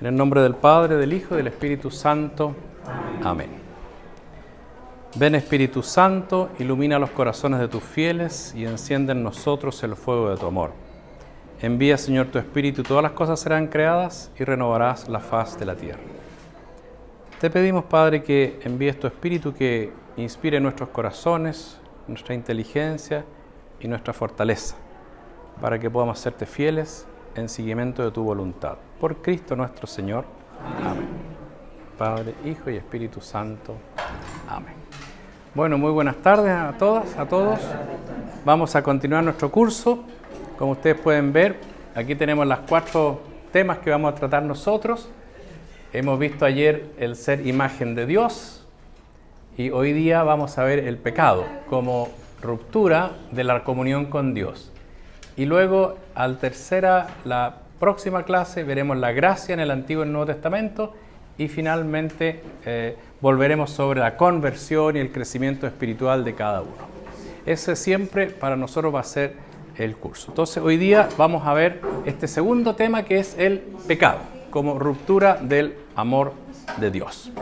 En el nombre del Padre, del Hijo y del Espíritu Santo. Amén. Ven Espíritu Santo, ilumina los corazones de tus fieles y enciende en nosotros el fuego de tu amor. Envía, Señor, tu Espíritu y todas las cosas serán creadas y renovarás la faz de la tierra. Te pedimos, Padre, que envíes tu Espíritu que inspire nuestros corazones, nuestra inteligencia y nuestra fortaleza, para que podamos serte fieles en seguimiento de tu voluntad. Por Cristo nuestro Señor. Amén. Padre, Hijo y Espíritu Santo. Amén. Bueno, muy buenas tardes a todas, a todos. Vamos a continuar nuestro curso. Como ustedes pueden ver, aquí tenemos los 4 temas que vamos a tratar nosotros. Hemos visto ayer el ser imagen de Dios y hoy día vamos a ver el pecado como ruptura de la comunión con Dios. Y luego, la próxima clase, veremos la gracia en el Antiguo y el Nuevo Testamento y finalmente volveremos sobre la conversión y el crecimiento espiritual de cada uno. Ese siempre para nosotros va a ser el curso. Entonces, hoy día vamos a ver este segundo tema que es el pecado, como ruptura del amor de Dios.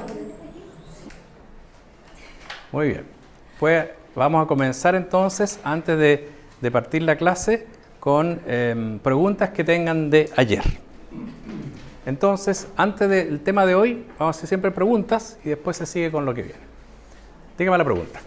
Muy bien. Pues vamos a comenzar entonces, antes de partir la clase, con preguntas que tengan de ayer. Entonces, antes del tema de hoy, vamos a hacer siempre preguntas y después se sigue con lo que viene. Dígame la pregunta.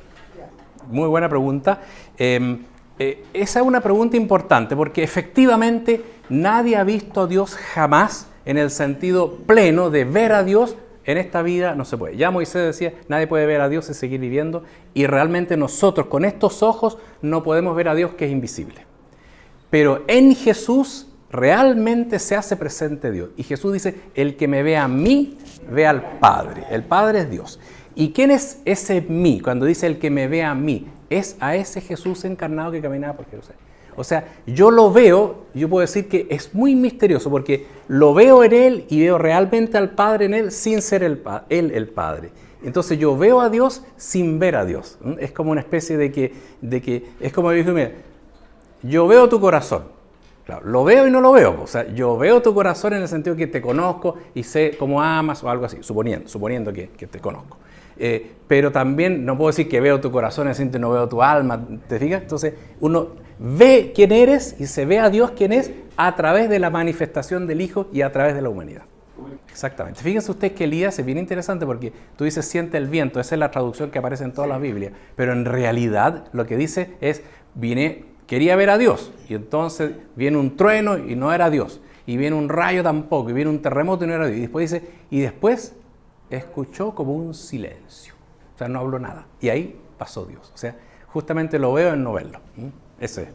Muy buena pregunta. Esa es una pregunta importante porque efectivamente nadie ha visto a Dios jamás en el sentido pleno de ver a Dios. En esta vida no se puede. Ya Moisés decía, nadie puede ver a Dios y seguir viviendo, y realmente nosotros con estos ojos no podemos ver a Dios, que es invisible. Pero en Jesús realmente se hace presente Dios. Y Jesús dice, el que me ve a mí, ve al Padre. El Padre es Dios. ¿Y quién es ese mí? Cuando dice el que me ve a mí, es a ese Jesús encarnado que caminaba por Jerusalén. O sea, yo lo veo, yo puedo decir que es muy misterioso porque lo veo en Él y veo realmente al Padre en Él sin ser Él el Padre. Entonces yo veo a Dios sin ver a Dios. Es como una especie de que es como dijo, mira, yo veo tu corazón. Claro, lo veo y no lo veo. O sea, yo veo tu corazón en el sentido que te conozco y sé cómo amas o algo así, suponiendo que te conozco. Pero también no puedo decir que veo tu corazón en el sentido que no veo tu alma, ¿te fijas? Entonces uno ve quién eres y se ve a Dios quién es a través de la manifestación del Hijo y a través de la humanidad. Exactamente. Fíjense ustedes que Elías es bien interesante porque tú dices siente el viento, esa es la traducción que aparece en todas las Biblias, pero en realidad lo que dice es quería ver a Dios y entonces viene un trueno y no era Dios, y viene un rayo tampoco, y viene un terremoto y no era Dios, y después dice, y después escuchó como un silencio, o sea, no habló nada, y ahí pasó Dios. O sea, justamente lo veo en no verlo. Ese es.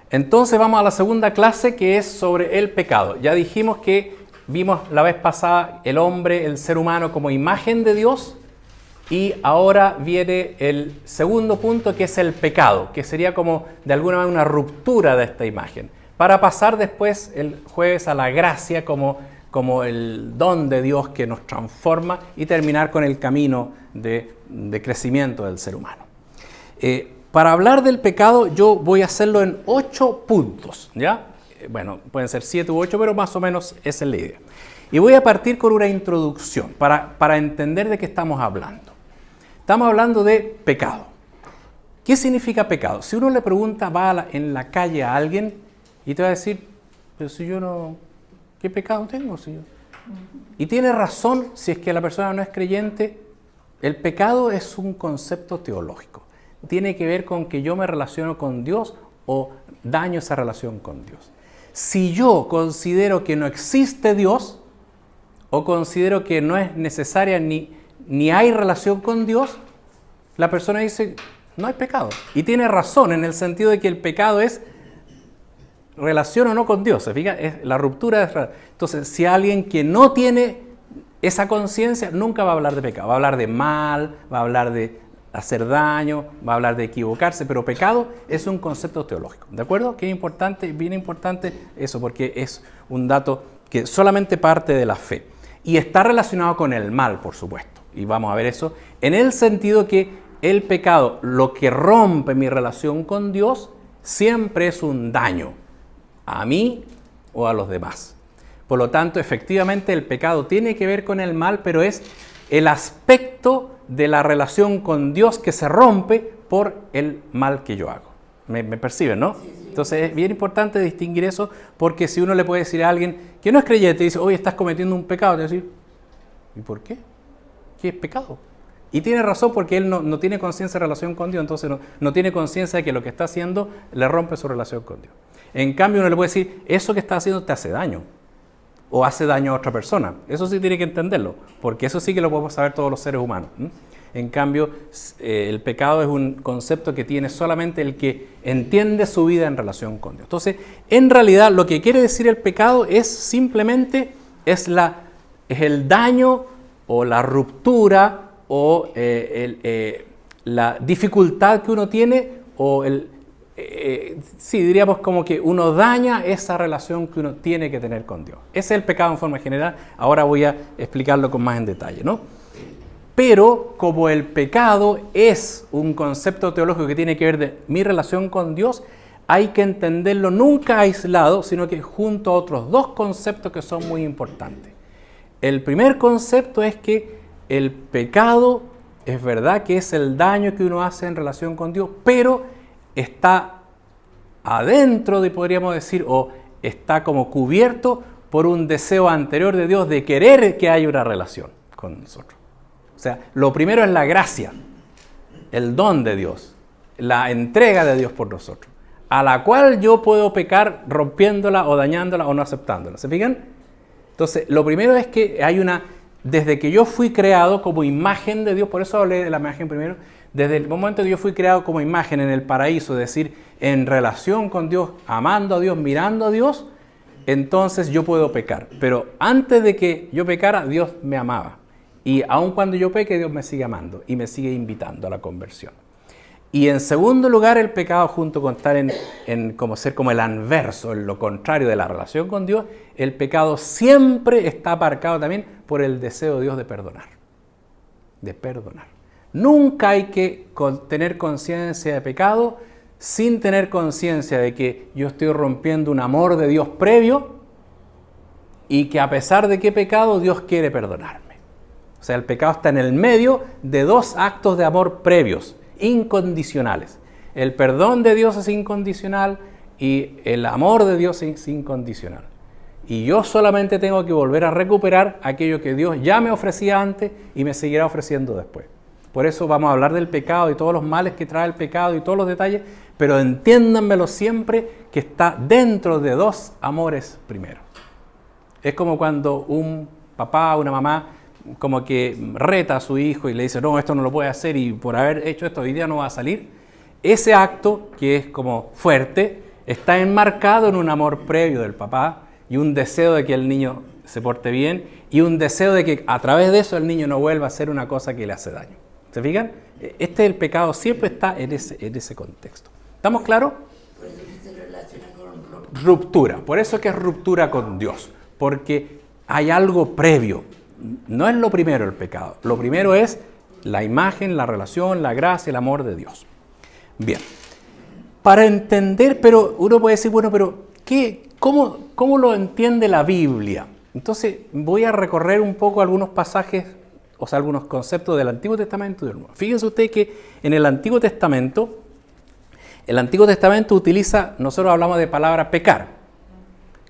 Entonces vamos a la segunda clase, que es sobre el pecado. Ya dijimos que vimos la vez pasada el hombre, el ser humano como imagen de Dios, y ahora viene el segundo punto, que es el pecado, que sería como de alguna manera una ruptura de esta imagen, para pasar después el jueves a la gracia como el don de Dios que nos transforma y terminar con el camino de crecimiento del ser humano. Para hablar del pecado yo voy a hacerlo en 8 puntos, ¿ya? Bueno, pueden ser 7 u 8, pero más o menos esa es la idea. Y voy a partir con una introducción para entender de qué estamos hablando. Estamos hablando de pecado. ¿Qué significa pecado? Si uno le pregunta, en la calle a alguien y te va a decir, pero si yo no... ¿Qué pecado tengo, Señor? Y tiene razón si es que la persona no es creyente. El pecado es un concepto teológico. Tiene que ver con que yo me relaciono con Dios o daño esa relación con Dios. Si yo considero que no existe Dios o considero que no es necesaria ni hay relación con Dios, la persona dice, no hay pecado. Y tiene razón en el sentido de que el pecado es relación o no con Dios, ¿se fija? Es la ruptura. Entonces, si alguien que no tiene esa conciencia, nunca va a hablar de pecado. Va a hablar de mal, va a hablar de hacer daño, va a hablar de equivocarse, pero pecado es un concepto teológico. ¿De acuerdo? Que es importante, bien importante eso, porque es un dato que solamente parte de la fe. Y está relacionado con el mal, por supuesto. Y vamos a ver eso en el sentido que el pecado, lo que rompe mi relación con Dios, siempre es un daño a mí o a los demás. Por lo tanto, efectivamente, el pecado tiene que ver con el mal, pero es el aspecto de la relación con Dios que se rompe por el mal que yo hago. ¿Me perciben, no? Entonces es bien importante distinguir eso, porque si uno le puede decir a alguien que no es creyente y dice, oye, estás cometiendo un pecado, te va a decir, ¿y por qué? ¿Qué es pecado? Y tiene razón, porque él no tiene conciencia de relación con Dios, entonces no tiene conciencia de que lo que está haciendo le rompe su relación con Dios. En cambio, uno le puede decir, eso que estás haciendo te hace daño, o hace daño a otra persona. Eso sí tiene que entenderlo, porque eso sí que lo podemos saber todos los seres humanos. En cambio, el pecado es un concepto que tiene solamente el que entiende su vida en relación con Dios. Entonces, en realidad, lo que quiere decir el pecado es simplemente es el daño o la ruptura o la dificultad que uno tiene o sí, diríamos como que uno daña esa relación que uno tiene que tener con Dios. Ese es el pecado en forma general. Ahora voy a explicarlo con más en detalle, ¿no? Pero como el pecado es un concepto teológico que tiene que ver de mi relación con Dios, hay que entenderlo nunca aislado, sino que junto a otros dos conceptos que son muy importantes. El primer concepto es que el pecado es verdad que es el daño que uno hace en relación con Dios, pero está adentro, podríamos decir, o está como cubierto por un deseo anterior de Dios de querer que haya una relación con nosotros. O sea, lo primero es la gracia, el don de Dios, la entrega de Dios por nosotros, a la cual yo puedo pecar rompiéndola o dañándola o no aceptándola. ¿Se fijan? Entonces, lo primero es que hay desde que yo fui creado como imagen de Dios, por eso hablé de la imagen primero, desde el momento que yo fui creado como imagen en el paraíso, es decir, en relación con Dios, amando a Dios, mirando a Dios, entonces yo puedo pecar. Pero antes de que yo pecara, Dios me amaba. Y aun cuando yo peque, Dios me sigue amando y me sigue invitando a la conversión. Y en segundo lugar, el pecado, junto con estar como ser como el anverso, en lo contrario de la relación con Dios, el pecado siempre está aparcado también por el deseo de Dios de perdonar. De perdonar. Nunca hay que tener conciencia de pecado sin tener conciencia de que yo estoy rompiendo un amor de Dios previo y que a pesar de que he pecado, Dios quiere perdonarme. O sea, el pecado está en el medio de dos actos de amor previos, incondicionales. El perdón de Dios es incondicional y el amor de Dios es incondicional. Y yo solamente tengo que volver a recuperar aquello que Dios ya me ofrecía antes y me seguirá ofreciendo después. Por eso vamos a hablar del pecado y todos los males que trae el pecado y todos los detalles, pero entiéndanmelo siempre que está dentro de dos amores primeros. Es como cuando un papá o una mamá como que reta a su hijo y le dice, no, esto no lo puede hacer y por haber hecho esto hoy día no va a salir. Ese acto, que es como fuerte, está enmarcado en un amor previo del papá y un deseo de que el niño se porte bien y un deseo de que a través de eso el niño no vuelva a hacer una cosa que le hace daño. ¿Se fijan? El pecado siempre está en ese contexto. ¿Estamos claros? Por eso que se relaciona con ruptura. Por eso que es ruptura con Dios. Porque hay algo previo. No es lo primero el pecado. Lo primero es la imagen, la relación, la gracia, el amor de Dios. Bien. Para entender, pero uno puede decir, bueno, pero ¿cómo lo entiende la Biblia? Entonces voy a recorrer un poco algunos pasajes, o sea, algunos conceptos del Antiguo Testamento y del Nuevo. Fíjense ustedes que en el Antiguo Testamento utiliza, nosotros hablamos de palabra pecar,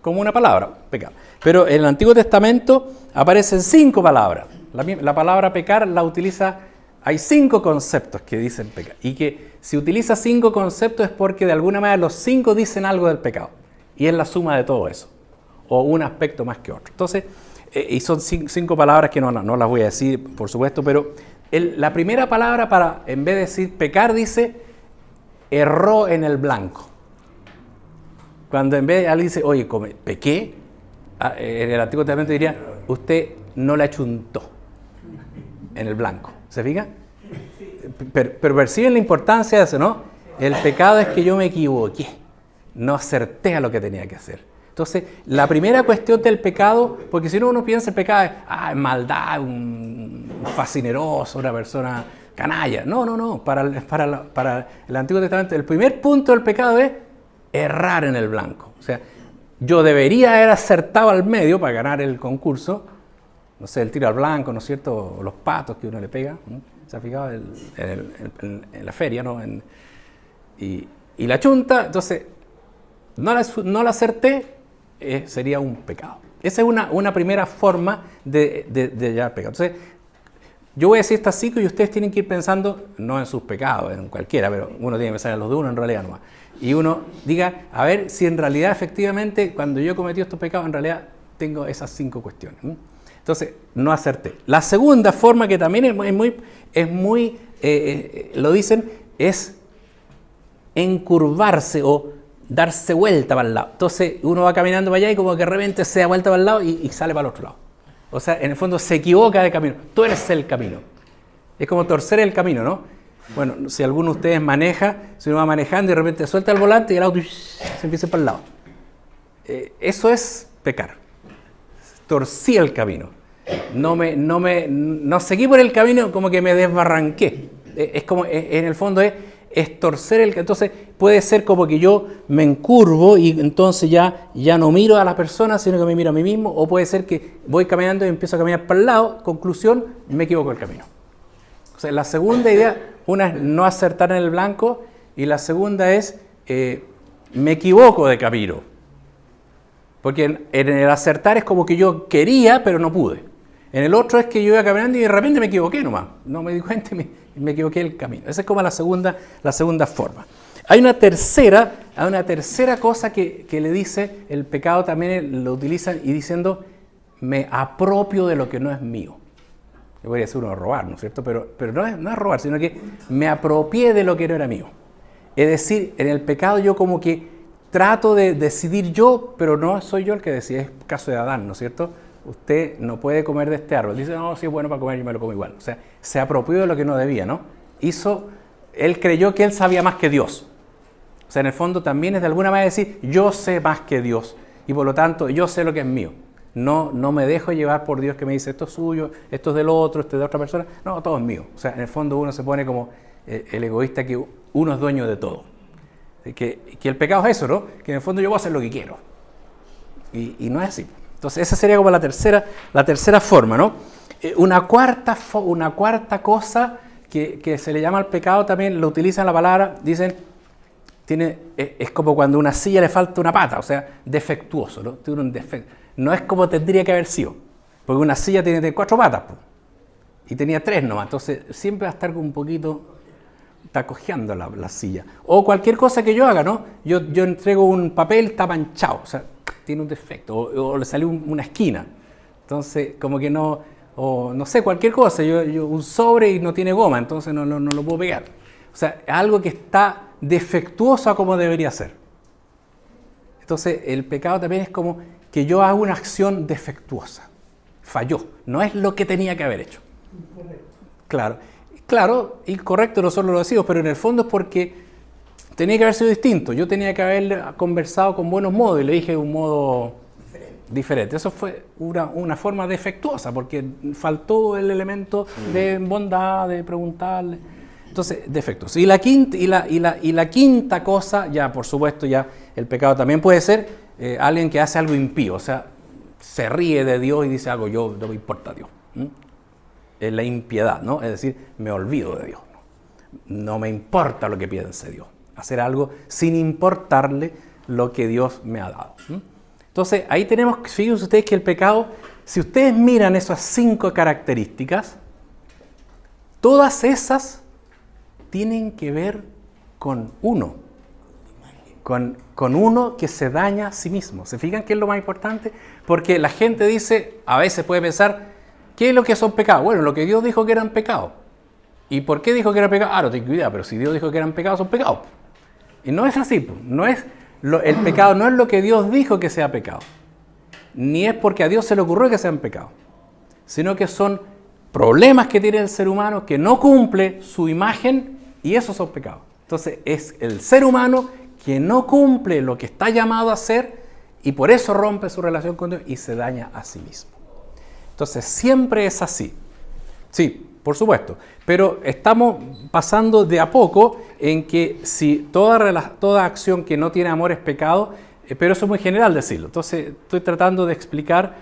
como una palabra, pecar. Pero en el Antiguo Testamento aparecen 5 palabras. La palabra pecar la utiliza, hay 5 conceptos que dicen pecar. Y que si utiliza 5 conceptos es porque de alguna manera los 5 dicen algo del pecado. Y es la suma de todo eso. O un aspecto más que otro. Entonces, y son 5 palabras que no las voy a decir, por supuesto, pero la primera palabra en vez de decir pecar, dice erró en el blanco. Cuando en vez de alguien dice, oye, pequé, en el Antiguo Testamento diría, usted no la chuntó en el blanco. ¿Se fija? Pero perciben la importancia de eso, ¿no? El pecado es que yo me equivoqué, no acerté a lo que tenía que hacer. Entonces, la primera cuestión del pecado, porque si no uno piensa el pecado es maldad, un fascineroso, una persona canalla. No. Para el Antiguo Testamento, el primer punto del pecado es errar en el blanco. O sea, yo debería haber acertado al medio para ganar el concurso, no sé, el tiro al blanco, ¿no es cierto? O los patos que uno le pega, ¿no? ¿Se ha fijado? En la feria, ¿no? Y la chunta, entonces, no la acerté, sería un pecado. Esa es una primera forma de llevar pecado. Entonces, yo voy a decir estas 5 y ustedes tienen que ir pensando, no en sus pecados, en cualquiera, pero uno tiene que pensar en los de uno en realidad nomás. Y uno diga, a ver si en realidad, efectivamente, cuando yo he cometido estos pecados, en realidad tengo esas 5 cuestiones. Entonces, no acerté. La segunda forma, que también es muy lo dicen, es encurvarse o darse vuelta para el lado. Entonces, uno va caminando para allá y como que de repente se da vuelta para el lado y sale para el otro lado. O sea, en el fondo se equivoca de camino. Tuerce el camino. Es como torcer el camino, ¿no? Bueno, si alguno de ustedes maneja, si uno va manejando y de repente suelta el volante y el auto se empieza para el lado. Eso es pecar. Torcí el camino. No seguí por el camino, como que me desbarranqué. Es como, en el fondo es torcer el camino. Entonces puede ser como que yo me encurvo y entonces ya no miro a la persona, sino que me miro a mí mismo. O puede ser que voy caminando y empiezo a caminar para el lado. Conclusión, me equivoco el camino. O sea, la segunda idea, una es no acertar en el blanco y la segunda es me equivoco de camino. Porque en el acertar es como que yo quería, pero no pude. En el otro es que yo iba caminando y de repente me equivoqué nomás. No me di cuenta y me equivoqué el camino. Esa es como la segunda forma. Hay una tercera cosa que le dice, el pecado también lo utilizan y diciendo, me apropio de lo que no es mío. Yo podría decir uno robar, ¿no es cierto? Pero no es robar, sino que me apropié de lo que no era mío. Es decir, en el pecado yo como que trato de decidir yo, pero no soy yo el que decide. Es el caso de Adán, ¿no es cierto? Usted no puede comer de este árbol. Dice, no, si es bueno para comer, yo me lo como igual. O sea, se apropió de lo que no debía, ¿no? Él creyó que él sabía más que Dios. O sea, en el fondo también es de alguna manera decir, yo sé más que Dios. Y por lo tanto, yo sé lo que es mío. No me dejo llevar por Dios que me dice, esto es suyo, esto es del otro, esto es de otra persona. No, todo es mío. O sea, en el fondo uno se pone como el egoísta que uno es dueño de todo. Que el pecado es eso, ¿no? Que en el fondo yo voy a hacer lo que quiero. Y no es así. Entonces esa sería como la tercera forma, ¿no? Una cuarta cosa que se le llama al pecado también, lo utilizan la palabra, dicen, es como cuando a una silla le falta una pata, o sea, defectuoso, ¿no? Tiene un defecto. No es como tendría que haber sido, porque una silla tiene 4 patas, pues, y tenía 3 nomás, entonces siempre va a estar un poquito tacojeando la silla. O cualquier cosa que yo haga, ¿no? Yo entrego un papel, está manchado, o sea, tiene un defecto, o le salió una esquina. Entonces, como que no, o no sé, cualquier cosa, yo un sobre y no tiene goma, entonces no lo puedo pegar. O sea, algo que está defectuoso a como debería ser. Entonces, el pecado también es como que yo hago una acción defectuosa. Falló, no es lo que tenía que haber hecho. Claro, incorrecto nosotros lo decimos, pero en el fondo es porque tenía que haber sido distinto. Yo tenía que haber conversado con buenos modos y le dije de un modo diferente. Eso fue una forma defectuosa porque faltó el elemento de bondad, de preguntarle. Entonces, defectos. Y la quinta cosa, ya por supuesto, ya el pecado también puede ser alguien que hace algo impío, o sea, se ríe de Dios y dice algo, yo no me importa Dios. Es la impiedad, ¿no? Es decir, me olvido de Dios. No me importa lo que piense Dios. Hacer algo sin importarle lo que Dios me ha dado. Entonces, ahí tenemos, fíjense ustedes que el pecado, si ustedes miran esas 5 características, todas esas tienen que ver con uno. Con uno que se daña a sí mismo. ¿Se fijan qué es lo más importante? Porque la gente dice, a veces puede pensar, ¿qué es lo que son pecados? Bueno, lo que Dios dijo que eran pecados. ¿Y por qué dijo que eran pecados? No tengo idea, pero si Dios dijo que eran pecados, son pecados. Y no es así. El pecado no es lo que Dios dijo que sea pecado. Ni es porque a Dios se le ocurrió que sean pecados. Sino que son problemas que tiene el ser humano que no cumple su imagen y esos son pecados. Entonces es el ser humano que no cumple lo que está llamado a hacer y por eso rompe su relación con Dios y se daña a sí mismo. Entonces siempre es así. Sí, por supuesto. Pero estamos pasando de a poco en que si toda acción que no tiene amor es pecado, pero eso es muy general decirlo. Entonces estoy tratando de explicar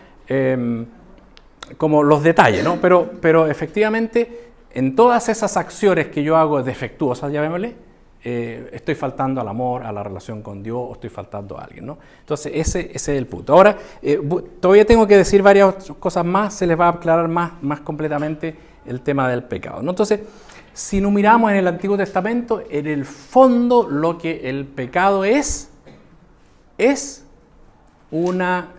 como los detalles, ¿no? Pero efectivamente en todas esas acciones que yo hago defectuosas, llamémosle, estoy faltando al amor, a la relación con Dios, o estoy faltando a alguien, ¿no? Entonces ese es el punto. Ahora, todavía tengo que decir varias cosas más, se les va a aclarar más completamente el tema del pecado, ¿no? Entonces, si nos miramos en el Antiguo Testamento, en el fondo lo que el pecado es una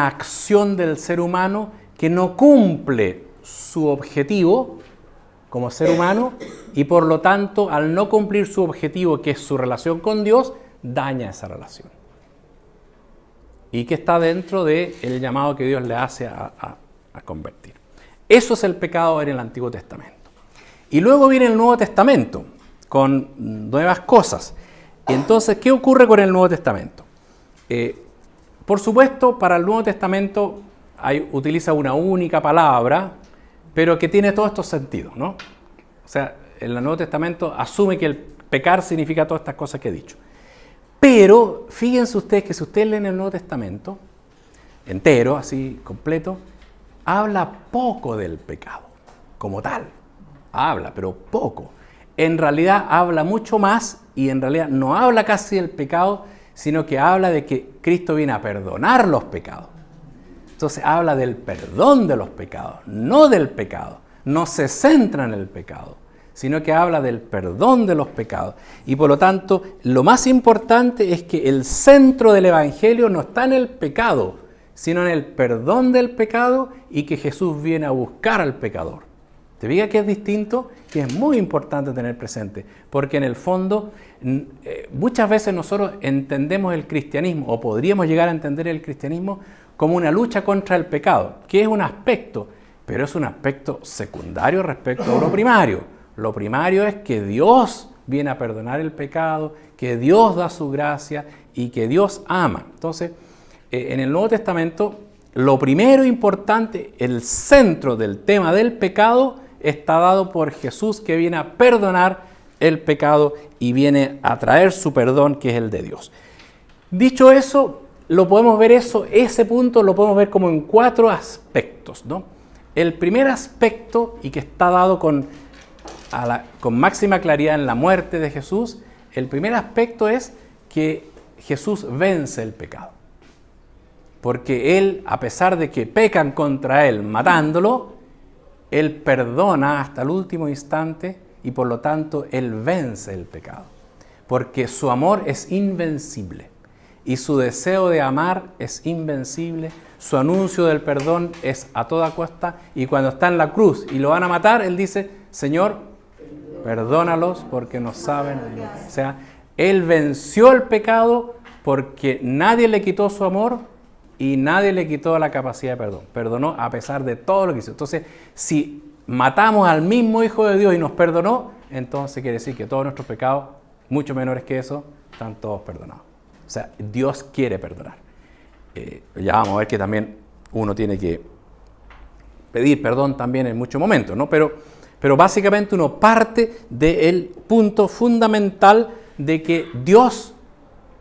acción del ser humano que no cumple su objetivo como ser humano y por lo tanto al no cumplir su objetivo, que es su relación con Dios, daña esa relación. Y que está dentro del llamado que Dios le hace a convertir. Eso es el pecado en el Antiguo Testamento. Y luego viene el Nuevo Testamento con nuevas cosas. Y entonces, ¿qué ocurre con el Nuevo Testamento? Por supuesto, para el Nuevo Testamento utiliza una única palabra, pero que tiene todos estos sentidos, ¿no? O sea, el Nuevo Testamento asume que el pecar significa todas estas cosas que he dicho. Pero fíjense ustedes que si ustedes leen el Nuevo Testamento entero, así, completo, habla poco del pecado, como tal. Habla, pero poco. En realidad habla mucho más y en realidad no habla casi del pecado, sino que habla de que Cristo viene a perdonar los pecados. Entonces habla del perdón de los pecados, no del pecado. No se centra en el pecado, sino que habla del perdón de los pecados. Y por lo tanto, lo más importante es que el centro del Evangelio no está en el pecado, sino en el perdón del pecado y que Jesús viene a buscar al pecador. ¿Te fijas que es distinto? Que es muy importante tener presente, porque en el fondo muchas veces nosotros entendemos el cristianismo, o podríamos llegar a entender el cristianismo como una lucha contra el pecado, que es un aspecto, pero es un aspecto secundario respecto a lo primario. Lo primario es que Dios viene a perdonar el pecado, que Dios da su gracia y que Dios ama. Entonces, en el Nuevo Testamento, lo primero importante, el centro del tema del pecado, está dado por Jesús, que viene a perdonar el pecado y viene a traer su perdón, que es el de Dios. Dicho eso, lo podemos ver ese punto lo podemos ver como en 4 aspectos, ¿no? El primer aspecto, y que está dado con máxima claridad en la muerte de Jesús, el primer aspecto es que Jesús vence el pecado. Porque Él, a pesar de que pecan contra Él matándolo, Él perdona hasta el último instante y por lo tanto Él vence el pecado. Porque su amor es invencible y su deseo de amar es invencible, su anuncio del perdón es a toda costa y cuando está en la cruz y lo van a matar, Él dice, Señor, perdónalos porque no saben. O sea, Él venció el pecado porque nadie le quitó su amor y nadie le quitó la capacidad de perdón. Perdonó a pesar de todo lo que hizo. Entonces, si matamos al mismo Hijo de Dios y nos perdonó, entonces quiere decir que todos nuestros pecados, mucho menores que eso, están todos perdonados. O sea, Dios quiere perdonar. Ya vamos a ver que también uno tiene que pedir perdón también en muchos momentos, ¿no? Pero básicamente uno parte del punto fundamental de que Dios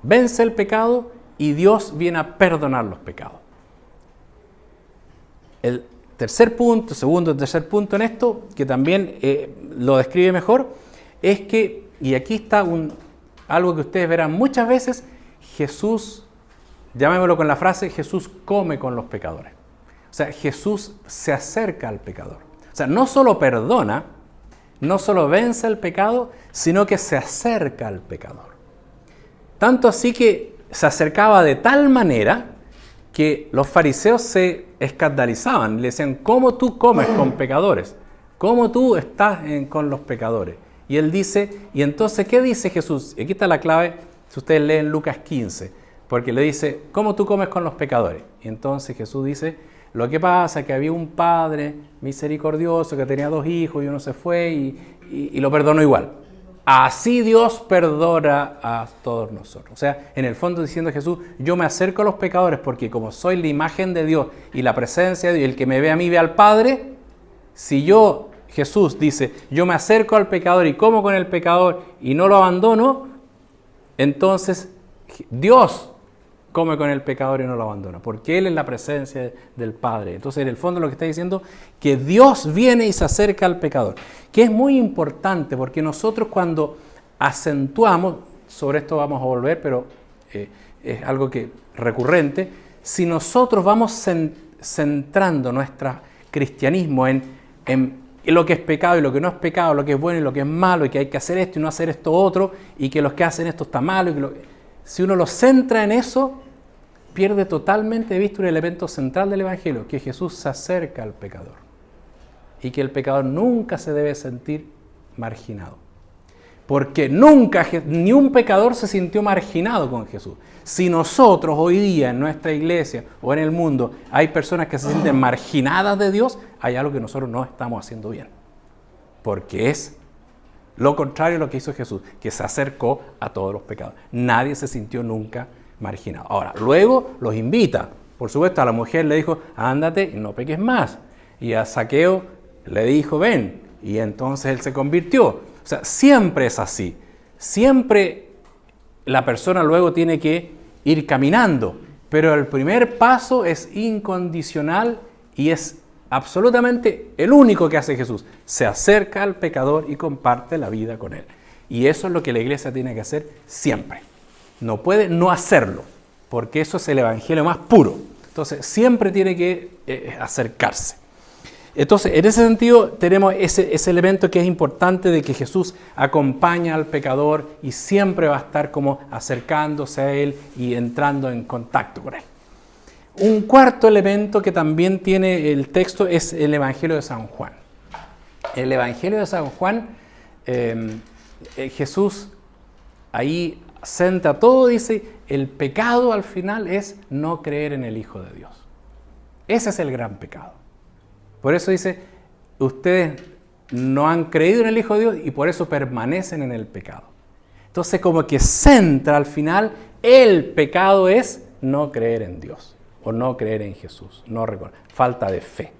vence el pecado y Dios viene a perdonar los pecados. El tercer punto, segundo y tercer punto en esto, que también lo describe mejor, es que, y aquí está algo que ustedes verán muchas veces, Jesús, llamémoslo con la frase, Jesús come con los pecadores. O sea, Jesús se acerca al pecador. O sea, no solo perdona, no solo vence el pecado, sino que se acerca al pecador. Tanto así que se acercaba de tal manera que los fariseos se escandalizaban. Le decían, ¿cómo tú comes con pecadores? ¿Cómo tú estás con los pecadores? Y él dice, y entonces, ¿qué dice Jesús? Y aquí está la clave, si ustedes leen Lucas 15, porque le dice, ¿cómo tú comes con los pecadores? Y entonces Jesús dice, lo que pasa es que había un padre misericordioso que tenía 2 hijos y uno se fue y lo perdonó igual. Así Dios perdona a todos nosotros. O sea, en el fondo diciendo Jesús, yo me acerco a los pecadores porque como soy la imagen de Dios y la presencia de Dios, y el que me ve a mí ve al Padre, si yo, Jesús dice, yo me acerco al pecador y como con el pecador y no lo abandono, entonces Dios come con el pecador y no lo abandona, porque Él es la presencia del Padre. Entonces, en el fondo lo que está diciendo que Dios viene y se acerca al pecador, que es muy importante, porque nosotros cuando acentuamos, sobre esto vamos a volver, pero es algo que recurrente, si nosotros vamos centrando nuestro cristianismo en lo que es pecado y lo que no es pecado, lo que es bueno y lo que es malo, y que hay que hacer esto y no hacer esto otro, y que los que hacen esto está malo, si uno lo centra en eso, pierde totalmente de vista un elemento central del Evangelio, que Jesús se acerca al pecador y que el pecador nunca se debe sentir marginado. Porque nunca, ni un pecador se sintió marginado con Jesús. Si nosotros hoy día en nuestra iglesia o en el mundo hay personas que se sienten marginadas de Dios, hay algo que nosotros no estamos haciendo bien. Porque es lo contrario a lo que hizo Jesús, que se acercó a todos los pecados. Nadie se sintió nunca marginado. Ahora, luego los invita. Por supuesto, a la mujer le dijo, ándate y no peques más. Y a Zaqueo le dijo, ven. Y entonces él se convirtió. O sea, siempre es así. Siempre la persona luego tiene que ir caminando. Pero el primer paso es incondicional y es absolutamente el único que hace Jesús. Se acerca al pecador y comparte la vida con él. Y eso es lo que la iglesia tiene que hacer siempre. No puede no hacerlo, porque eso es el evangelio más puro. Entonces, siempre tiene que acercarse. Entonces, en ese sentido, tenemos ese elemento que es importante de que Jesús acompaña al pecador y siempre va a estar como acercándose a él y entrando en contacto con él. Un cuarto elemento que también tiene el texto es el Evangelio de San Juan. El Evangelio de San Juan, Jesús ahí centra todo, dice, el pecado al final es no creer en el Hijo de Dios. Ese es el gran pecado. Por eso dice, ustedes no han creído en el Hijo de Dios y por eso permanecen en el pecado. Entonces como que centra al final, el pecado es no creer en Dios o no creer en Jesús, no reconocer, falta de fe,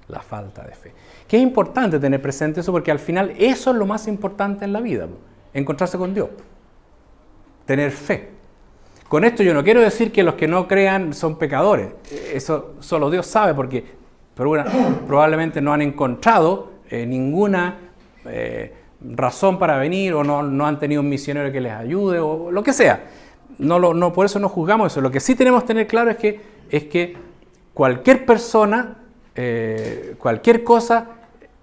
la falta de fe. Que es importante tener presente eso porque al final eso es lo más importante en la vida, encontrarse con Dios, tener fe. Con esto yo no quiero decir que los que no crean son pecadores, eso solo Dios sabe porque probablemente no han encontrado ninguna razón para venir o no han tenido un misionero que les ayude o lo que sea. No, por eso no juzgamos eso. Lo que sí tenemos que tener claro es que cualquier persona, cualquier cosa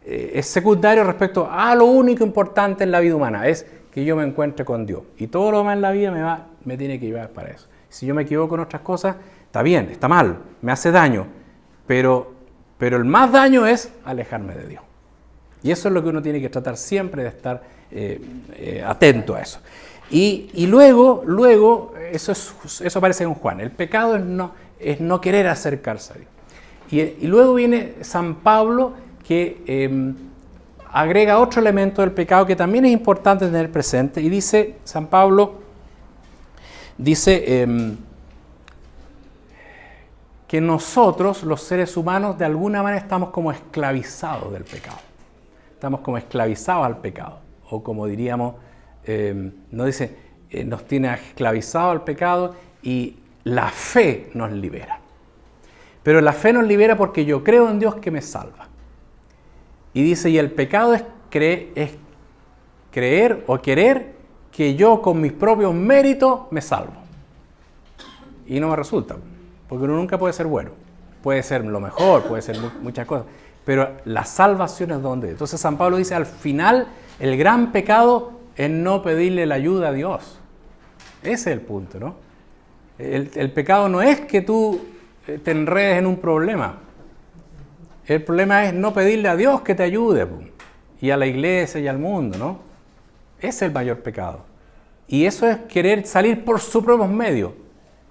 es secundario respecto a lo único importante en la vida humana, es que yo me encuentre con Dios. Y todo lo demás en la vida me tiene que llevar para eso. Si yo me equivoco en otras cosas, está bien, está mal, me hace daño, pero el más daño es alejarme de Dios. Y eso es lo que uno tiene que tratar siempre de estar atento a eso. Y luego eso aparece en Juan. El pecado es no querer acercarse a Dios. Y luego viene San Pablo que agrega otro elemento del pecado que también es importante tener presente. Y dice, San Pablo dice que nosotros, los seres humanos, de alguna manera estamos como esclavizados del pecado. Estamos como esclavizados al pecado. O como diríamos, nos dice, nos tiene esclavizados al pecado y la fe nos libera. Pero la fe nos libera porque yo creo en Dios que me salva. Y dice, y el pecado es creer o querer que yo con mis propios méritos me salvo. Y no me resulta. Porque uno nunca puede ser bueno. Puede ser lo mejor, puede ser muchas cosas. Pero la salvación es donde. Entonces San Pablo dice, al final, el gran pecado es no pedirle la ayuda a Dios. Ese es el punto, ¿no? El pecado no es que tú te enredes en un problema. El problema es no pedirle a Dios que te ayude. Y a la iglesia y al mundo, ¿no? Ese es el mayor pecado. Y eso es querer salir por sus propios medios.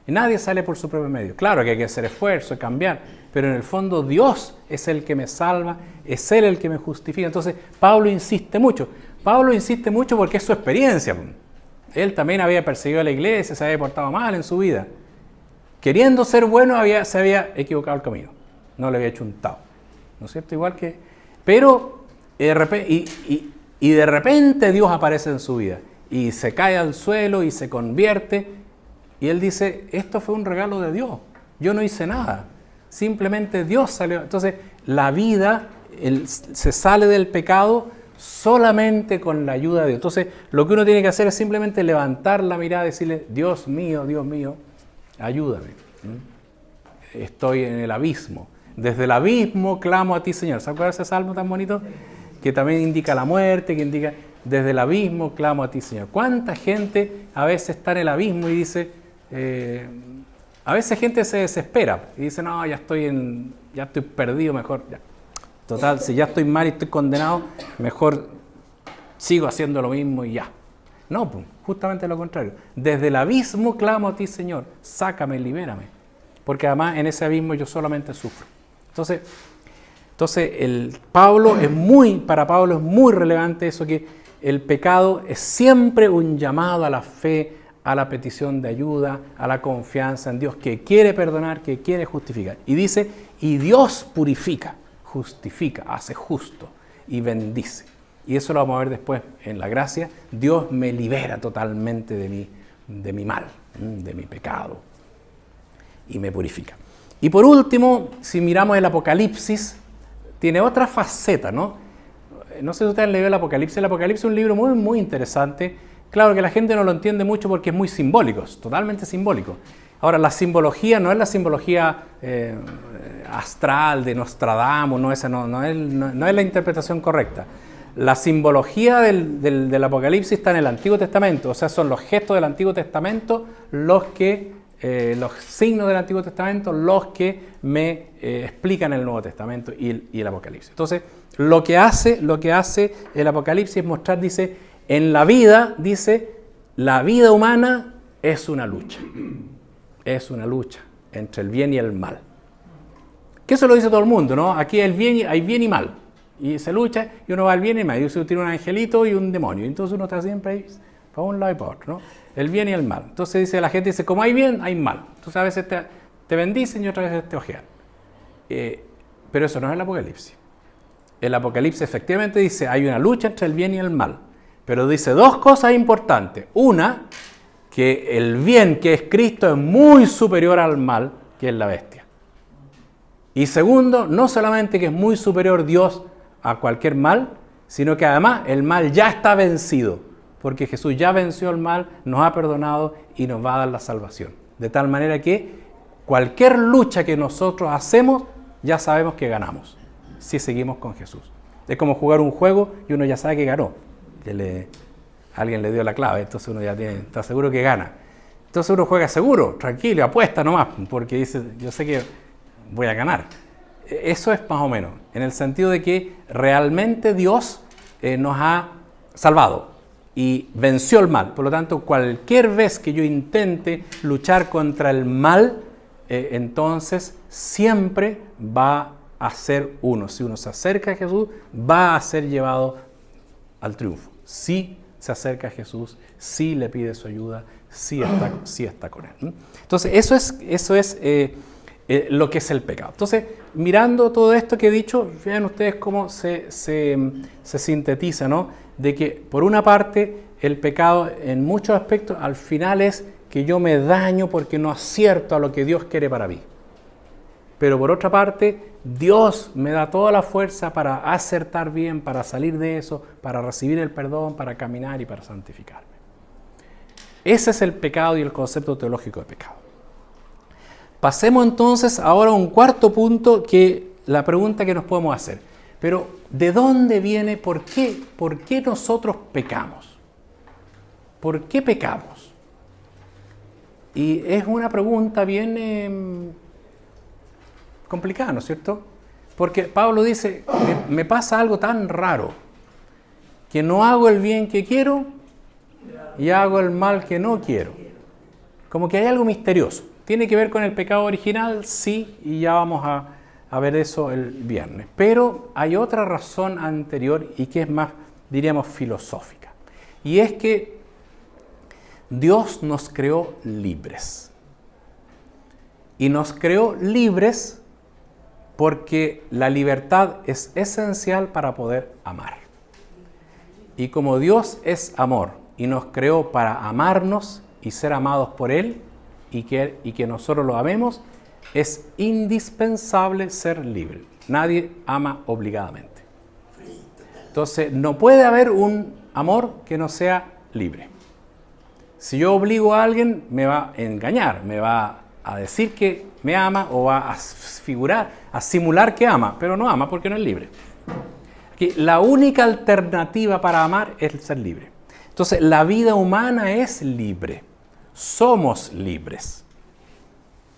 Y nadie sale por su propio medio. Claro que hay que hacer esfuerzo, cambiar, pero en el fondo Dios es el que me salva, es Él el que me justifica. Entonces Pablo insiste mucho. Pablo insiste mucho porque es su experiencia. Él también había perseguido a la iglesia, se había portado mal en su vida. Queriendo ser bueno, se había equivocado el camino. No le había chuntado. ¿No es cierto? Igual que... Pero de repente Dios aparece en su vida y se cae al suelo y se convierte. Y él dice, esto fue un regalo de Dios. Yo no hice nada. Simplemente Dios salió. Entonces, la vida se sale del pecado solamente con la ayuda de Dios. Entonces, lo que uno tiene que hacer es simplemente levantar la mirada y decirle, Dios mío, ayúdame. Estoy en el abismo. Desde el abismo clamo a ti, Señor. ¿Se acuerdan de ese salmo tan bonito? Que también indica la muerte, que indica, desde el abismo clamo a ti, Señor. ¿Cuánta gente a veces está en el abismo y dice, a veces gente se desespera y dice, no, ya estoy perdido, mejor, ya. Total, si ya estoy mal y estoy condenado, mejor sigo haciendo lo mismo y ya. No, pues, justamente lo contrario. Desde el abismo clamo a ti, Señor, sácame, libérame. Porque además en ese abismo yo solamente sufro. Entonces para Pablo es muy relevante eso, que el pecado es siempre un llamado a la fe, a la petición de ayuda, a la confianza en Dios, que quiere perdonar, que quiere justificar. Y dice, y Dios purifica, justifica, hace justo y bendice. Y eso lo vamos a ver después en la gracia. Dios me libera totalmente de mi mal, de mi pecado, y me purifica. Y por último, si miramos el Apocalipsis, tiene otra faceta, ¿no? No sé si ustedes han leído el Apocalipsis. El Apocalipsis es un libro muy, muy interesante. Claro que la gente no lo entiende mucho porque es muy simbólico, es totalmente simbólico. Ahora, la simbología no es la simbología astral de Nostradamus, no es la interpretación correcta. La simbología del Apocalipsis está en el Antiguo Testamento, o sea, son los gestos del Antiguo Testamento los signos del Antiguo Testamento los que me explican el Nuevo Testamento y el Apocalipsis. Entonces, lo que hace el Apocalipsis es mostrar, dice, en la vida, dice, la vida humana es una lucha. Es una lucha entre el bien y el mal. Que eso lo dice todo el mundo, ¿no? Aquí hay bien y mal. Y se lucha y uno va al bien y el mal. Y uno tiene un angelito y un demonio. Entonces uno está siempre ahí para un lado y para otro, ¿no? El bien y el mal. Entonces la gente dice, como hay bien, hay mal. Entonces a veces te bendicen y otras veces te ojean. Pero eso no es el Apocalipsis. El Apocalipsis efectivamente dice, hay una lucha entre el bien y el mal. Pero dice dos cosas importantes. Una, que el bien, que es Cristo, es muy superior al mal, que es la bestia. Y segundo, no solamente que es muy superior Dios a cualquier mal, sino que además el mal ya está vencido, porque Jesús ya venció el mal, nos ha perdonado y nos va a dar la salvación. De tal manera que cualquier lucha que nosotros hacemos, ya sabemos que ganamos, si seguimos con Jesús. Es como jugar un juego y uno ya sabe que ganó, alguien le dio la clave, entonces uno ya está seguro que gana. Entonces uno juega seguro, tranquilo, apuesta nomás, porque dice, yo sé que voy a ganar. Eso es más o menos, en el sentido de que realmente Dios nos ha salvado y venció el mal. Por lo tanto, cualquier vez que yo intente luchar contra el mal, entonces siempre va a ser uno. Si uno se acerca a Jesús, va a ser llevado al triunfo. Si se acerca a Jesús, si le pide su ayuda, si está con él. Entonces, eso es lo que es el pecado. Entonces, mirando todo esto que he dicho, vean ustedes cómo se sintetiza, ¿no? De que, por una parte, el pecado en muchos aspectos al final es que yo me daño porque no acierto a lo que Dios quiere para mí. Pero por otra parte, Dios me da toda la fuerza para acertar bien, para salir de eso, para recibir el perdón, para caminar y para santificarme. Ese es el pecado y el concepto teológico de pecado. Pasemos entonces ahora a un cuarto punto, que la pregunta que nos podemos hacer. Pero, ¿de dónde viene? ¿Por qué nosotros pecamos? ¿Por qué pecamos? Y es una pregunta bien complicada, ¿no es cierto? Porque Pablo dice, me pasa algo tan raro, que no hago el bien que quiero y hago el mal que no quiero. Como que hay algo misterioso. ¿Tiene que ver con el pecado original? Sí, y ya vamos a ver eso el viernes. Pero hay otra razón anterior y que es más, diríamos, filosófica. Y es que Dios nos creó libres. Y nos creó libres porque la libertad es esencial para poder amar. Y como Dios es amor y nos creó para amarnos y ser amados por Él, y que nosotros lo amemos, es indispensable ser libre. Nadie ama obligadamente. Entonces, no puede haber un amor que no sea libre. Si yo obligo a alguien, me va a engañar, me va a decir que me ama o va a figurar, a simular que ama, pero no ama porque no es libre. Aquí, la única alternativa para amar es ser libre. Entonces, la vida humana es libre. Somos libres.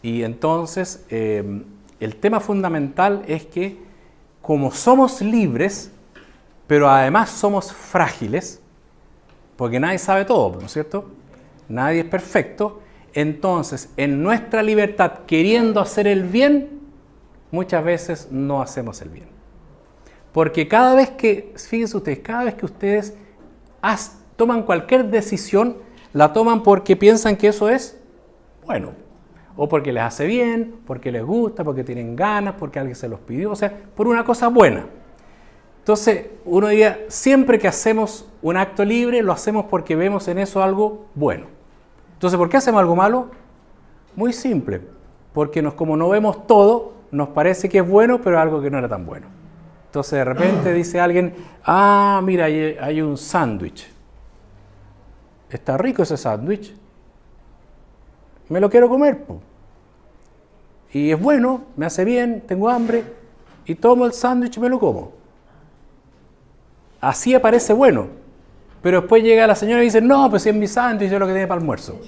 Y entonces, el tema fundamental es que como somos libres, pero además somos frágiles, porque nadie sabe todo, ¿no es cierto? Nadie es perfecto. Entonces, en nuestra libertad, queriendo hacer el bien, muchas veces no hacemos el bien. Porque cada vez que, fíjense ustedes, cada vez que ustedes toman cualquier decisión, la toman porque piensan que eso es bueno. O porque les hace bien, porque les gusta, porque tienen ganas, porque alguien se los pidió, o sea, por una cosa buena. Entonces, uno diría, siempre que hacemos un acto libre, lo hacemos porque vemos en eso algo bueno. Entonces, ¿por qué hacemos algo malo? Muy simple, porque como no vemos todo, nos parece que es bueno, pero algo que no era tan bueno. Entonces, de repente dice alguien, mira, hay un sándwich. Está rico ese sándwich. Me lo quiero comer, po. Y es bueno, me hace bien, tengo hambre, y tomo el sándwich y me lo como. Así aparece bueno. Pero después llega la señora y dice, no, pues si es mi sándwich, es lo que tiene para almuerzo.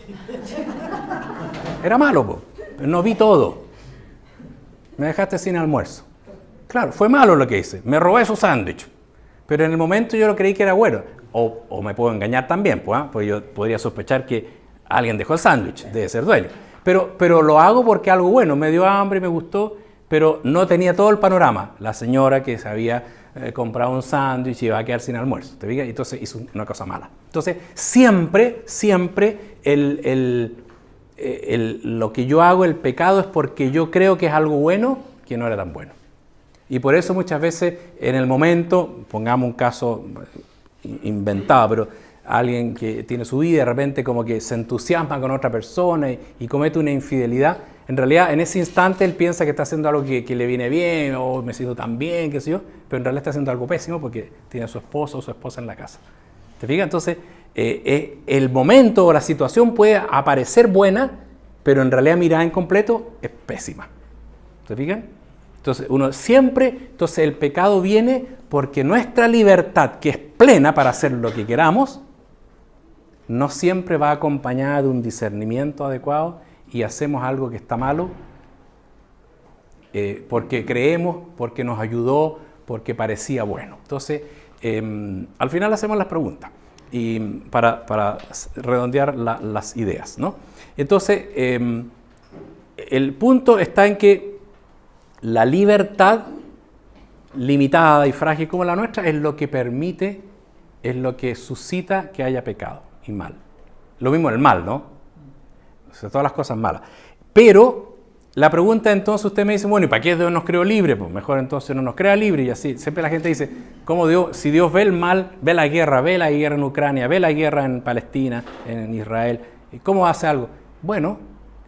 Era malo, po. No vi todo. Me dejaste sin almuerzo. Claro, fue malo lo que hice. Me robé su sándwich. Pero en el momento yo lo creí que era bueno. O me puedo engañar también, pues, porque yo podría sospechar que alguien dejó el sándwich, debe ser dueño. Pero lo hago porque algo bueno, me dio hambre, me gustó, pero no tenía todo el panorama. La señora que se había comprado un sándwich y iba a quedar sin almuerzo, ¿te fijas? Entonces hizo una cosa mala. Entonces, siempre lo que yo hago, el pecado, es porque yo creo que es algo bueno que no era tan bueno. Y por eso muchas veces en el momento, pongamos un caso inventado, pero alguien que tiene su vida y de repente como que se entusiasma con otra persona y comete una infidelidad, en realidad en ese instante él piensa que está haciendo algo que le viene bien, o me siento tan bien, qué sé yo, pero en realidad está haciendo algo pésimo porque tiene a su esposo o su esposa en la casa. ¿Te fijas? Entonces, el momento o la situación puede aparecer buena, pero en realidad mirada en completo es pésima. ¿Te fijas? Entonces, entonces el pecado viene porque nuestra libertad, que es plena para hacer lo que queramos, no siempre va acompañada de un discernimiento adecuado y hacemos algo que está malo porque creemos, porque nos ayudó, porque parecía bueno. Entonces, al final hacemos las preguntas y para redondear las ideas, ¿no? Entonces, el punto está en que la libertad limitada y frágil como la nuestra es lo que permite, es lo que suscita que haya pecado y mal. Lo mismo el mal, ¿no? O sea, todas las cosas malas. Pero la pregunta entonces, usted me dice, bueno, ¿y para qué Dios nos creó libre? Pues mejor entonces no nos crea libre. Y así, siempre la gente dice, ¿cómo Dios, si Dios ve el mal, ve la guerra en Ucrania, ve la guerra en Palestina, en Israel, ¿cómo hace algo? Bueno,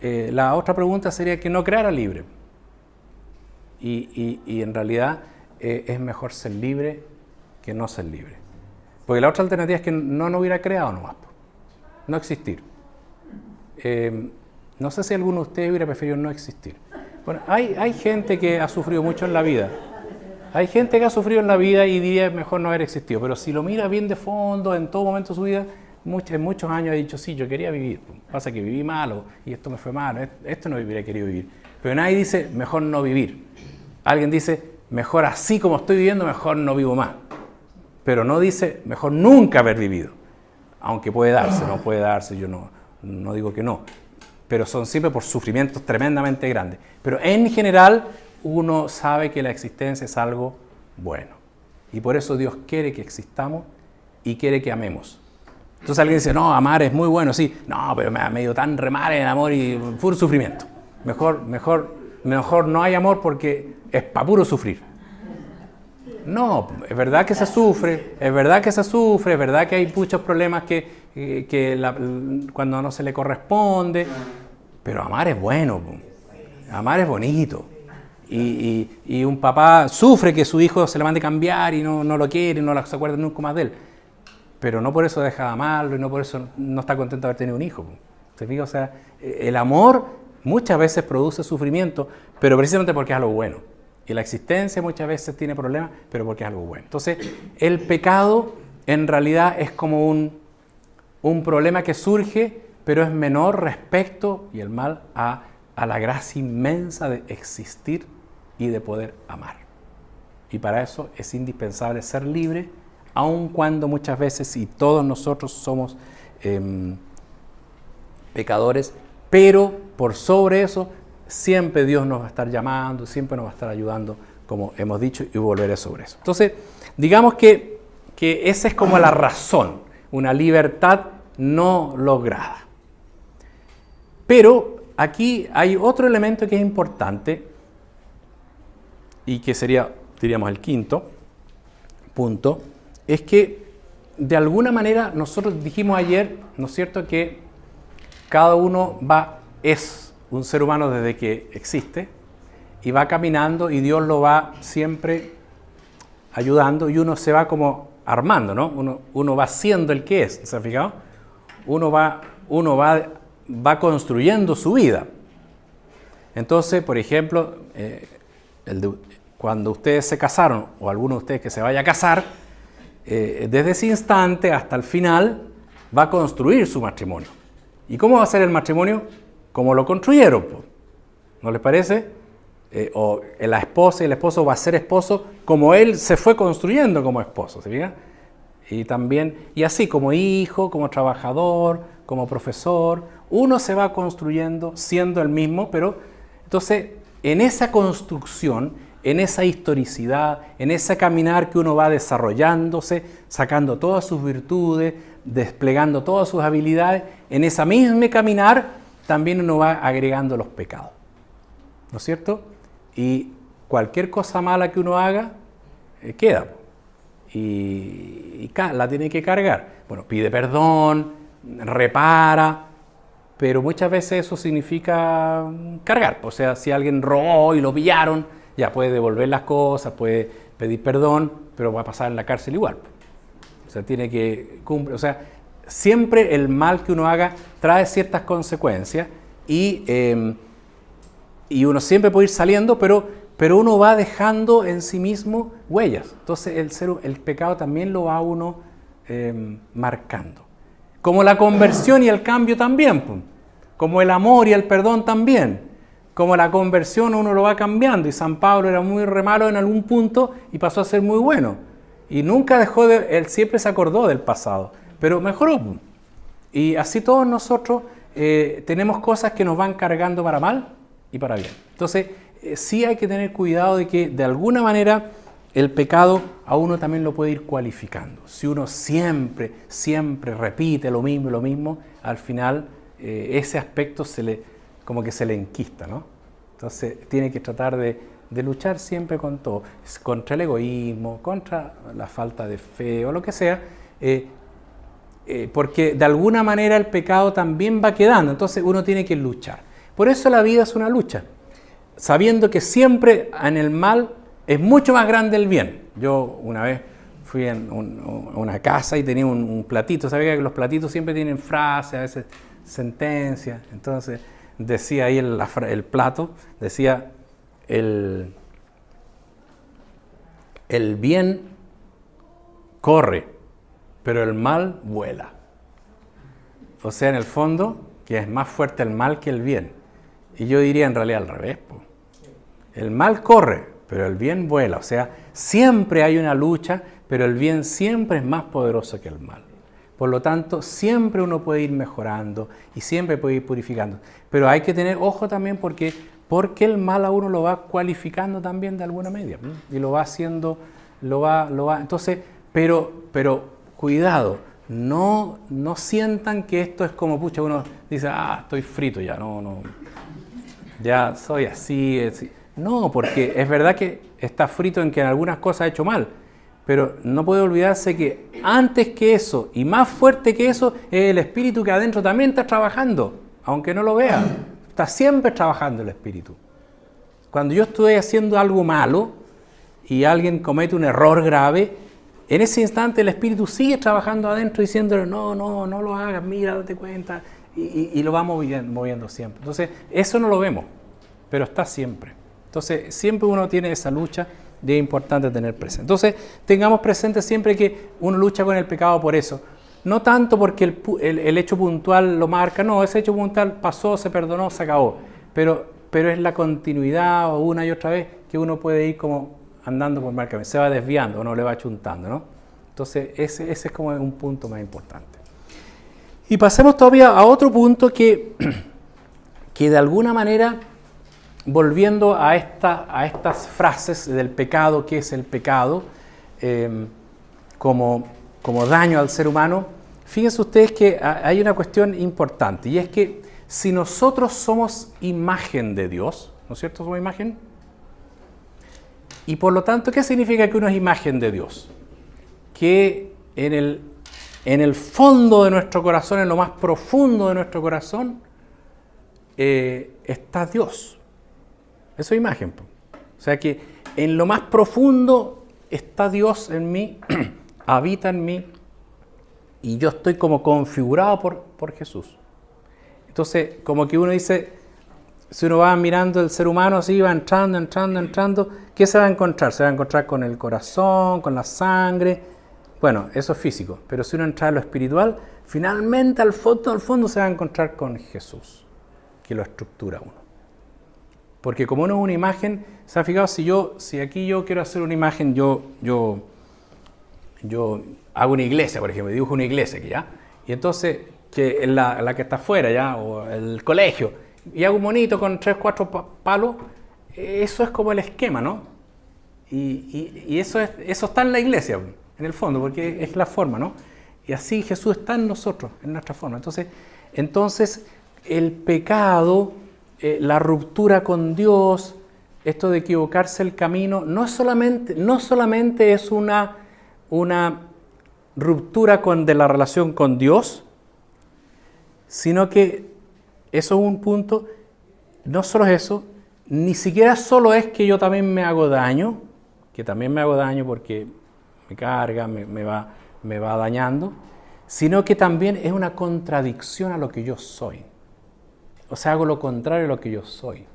la otra pregunta sería que no creara libre. Y en realidad es mejor ser libre que no ser libre. Porque la otra alternativa es que no hubiera creado nomás. No existir. No sé si alguno de ustedes hubiera preferido no existir. Bueno, hay gente que ha sufrido mucho en la vida. Hay gente que ha sufrido en la vida y diría mejor no haber existido. Pero si lo mira bien de fondo, en todo momento de su vida, en muchos años ha dicho, sí, yo quería vivir. Pasa que viví malo y esto me fue mal. Esto no hubiera querido vivir. Pero nadie dice, mejor no vivir. Alguien dice, mejor así como estoy viviendo, mejor no vivo más. Pero no dice, mejor nunca haber vivido. Aunque puede darse, no puede darse, yo no digo que no. Pero son siempre por sufrimientos tremendamente grandes. Pero en general, uno sabe que la existencia es algo bueno. Y por eso Dios quiere que existamos y quiere que amemos. Entonces alguien dice, no, amar es muy bueno, sí. No, pero me ha medio tan remar en amor y puro sufrimiento. Mejor no hay amor porque es para puro sufrir. No, es verdad que se sufre, es verdad que hay muchos problemas cuando no se le corresponde, Pero amar es bueno, amar es bonito. Y un papá sufre que su hijo se le mande cambiar y no lo quiere, no se acuerda nunca más de él. Pero no por eso deja de amarlo y no por eso no está contento de haber tenido un hijo. ¿Se fija? O sea, el amor muchas veces produce sufrimiento, pero precisamente porque es algo bueno. Y la existencia muchas veces tiene problemas, pero porque es algo bueno. Entonces, el pecado en realidad es como un problema que surge, pero es menor respecto, y el mal, a la gracia inmensa de existir y de poder amar. Y para eso es indispensable ser libre, aun cuando muchas veces, y todos nosotros somos pecadores, pero por sobre eso, siempre Dios nos va a estar llamando, siempre nos va a estar ayudando, como hemos dicho, y volveré sobre eso. Entonces, digamos que esa es como la razón, una libertad no lograda. Pero aquí hay otro elemento que es importante y que sería, diríamos, el quinto punto, es que de alguna manera nosotros dijimos ayer, ¿no es cierto?, que cada uno es un ser humano desde que existe y va caminando y Dios lo va siempre ayudando y uno se va como armando, ¿no? Uno va siendo el que es, ¿se ha fijado? Uno va construyendo su vida. Entonces, por ejemplo, cuando ustedes se casaron, o alguno de ustedes que se vaya a casar, desde ese instante hasta el final va a construir su matrimonio. ¿Y cómo va a ser el matrimonio? Como lo construyeron, ¿no les parece? O la esposa y el esposo va a ser esposo como él se fue construyendo como esposo, ¿se fijan? Y también, y así como hijo, como trabajador, como profesor, uno se va construyendo siendo el mismo, pero entonces en esa construcción, en esa historicidad, en ese caminar que uno va desarrollándose, sacando todas sus virtudes, desplegando todas sus habilidades, en ese mismo caminar también uno va agregando los pecados, ¿no es cierto? Y cualquier cosa mala que uno haga, queda. Y la tiene que cargar. Bueno, pide perdón, repara, pero muchas veces eso significa cargar. O sea, si alguien robó y lo pillaron, ya puede devolver las cosas, puede pedir perdón, pero va a pasar en la cárcel igual. O sea, tiene que cumplir. O sea, siempre el mal que uno haga trae ciertas consecuencias y uno siempre puede ir saliendo, pero uno va dejando en sí mismo huellas. Entonces el pecado también lo va uno marcando. Como la conversión y el cambio también, como el amor y el perdón también. Como la conversión uno lo va cambiando y San Pablo era muy re malo en algún punto y pasó a ser muy bueno. Y nunca él siempre se acordó del pasado, pero mejoró. Y así todos nosotros tenemos cosas que nos van cargando para mal y para bien. Entonces, sí hay que tener cuidado de que de alguna manera el pecado a uno también lo puede ir cualificando. Si uno siempre repite lo mismo, al final ese aspecto como que se le enquista, ¿no? Entonces tiene que tratar de luchar siempre con todo, contra el egoísmo, contra la falta de fe o lo que sea, porque de alguna manera el pecado también va quedando, entonces uno tiene que luchar. Por eso la vida es una lucha, sabiendo que siempre en el mal es mucho más grande el bien. Yo una vez fui a una casa y tenía un platito, sabía que los platitos siempre tienen frases, a veces sentencias, entonces decía ahí el plato, decía el bien corre, pero el mal vuela. O sea, en el fondo, que es más fuerte el mal que el bien. Y yo diría en realidad al revés. El mal corre, pero el bien vuela. O sea, siempre hay una lucha, pero el bien siempre es más poderoso que el mal. Por lo tanto, siempre uno puede ir mejorando y siempre puede ir purificando. Pero hay que tener ojo también porque el mal a uno lo va cualificando también de alguna medida. Y lo va haciendo, entonces, pero cuidado, no sientan que esto es como, pucha, uno dice, estoy frito ya, no, ya soy así. No, porque es verdad que está frito en que en algunas cosas ha hecho mal. Pero no puede olvidarse que antes que eso y más fuerte que eso es el espíritu que adentro también está trabajando, aunque no lo vea. está siempre trabajando el Espíritu. Cuando yo estoy haciendo algo malo y alguien comete un error grave, en ese instante el Espíritu sigue trabajando adentro diciéndole, no lo hagas, mira, date cuenta, y lo va moviendo siempre. Entonces, eso no lo vemos, pero está siempre. Entonces, siempre uno tiene esa lucha y es importante tener presente. Entonces, tengamos presente siempre que uno lucha con el pecado por eso. No tanto porque el hecho puntual lo marca, no, ese hecho puntual pasó, se perdonó, se acabó. Pero es la continuidad o una y otra vez que uno puede ir como andando por mal camino, se va desviando o no le va chuntando, ¿no? Entonces, ese es como un punto más importante. Y pasemos todavía a otro punto que de alguna manera, volviendo a estas frases del pecado, ¿qué es el pecado? Como daño al ser humano, fíjense ustedes que hay una cuestión importante, y es que si nosotros somos imagen de Dios, ¿no es cierto? ¿Somos imagen? Y por lo tanto, ¿qué significa que uno es imagen de Dios? Que en el fondo de nuestro corazón, en lo más profundo de nuestro corazón, está Dios. Eso es imagen. O sea que en lo más profundo está Dios en mí, habita en mí, y yo estoy como configurado por Jesús. Entonces, como que uno dice, si uno va mirando el ser humano así, va entrando, ¿qué se va a encontrar? Se va a encontrar con el corazón, con la sangre. Bueno, eso es físico, pero si uno entra en lo espiritual, finalmente al fondo se va a encontrar con Jesús, que lo estructura uno. Porque como uno es una imagen, ¿se ha fijado? Si aquí yo quiero hacer una imagen, yo hago una iglesia, por ejemplo, dibujo una iglesia aquí, ¿ya? Y entonces, que la que está afuera, ¿ya? O el colegio, y hago un monito con 3, 4 palos, eso es como el esquema, ¿no? Y eso está en la iglesia, en el fondo, porque es la forma, ¿no? Y así Jesús está en nosotros, en nuestra forma. Entonces el pecado, la ruptura con Dios, esto de equivocarse el camino, no solamente es una ruptura de la relación con Dios, sino que eso es un punto, no solo es eso, ni siquiera solo es que yo también me hago daño, que también me hago daño porque me carga, me va dañando, sino que también es una contradicción a lo que yo soy. O sea, hago lo contrario a lo que yo soy.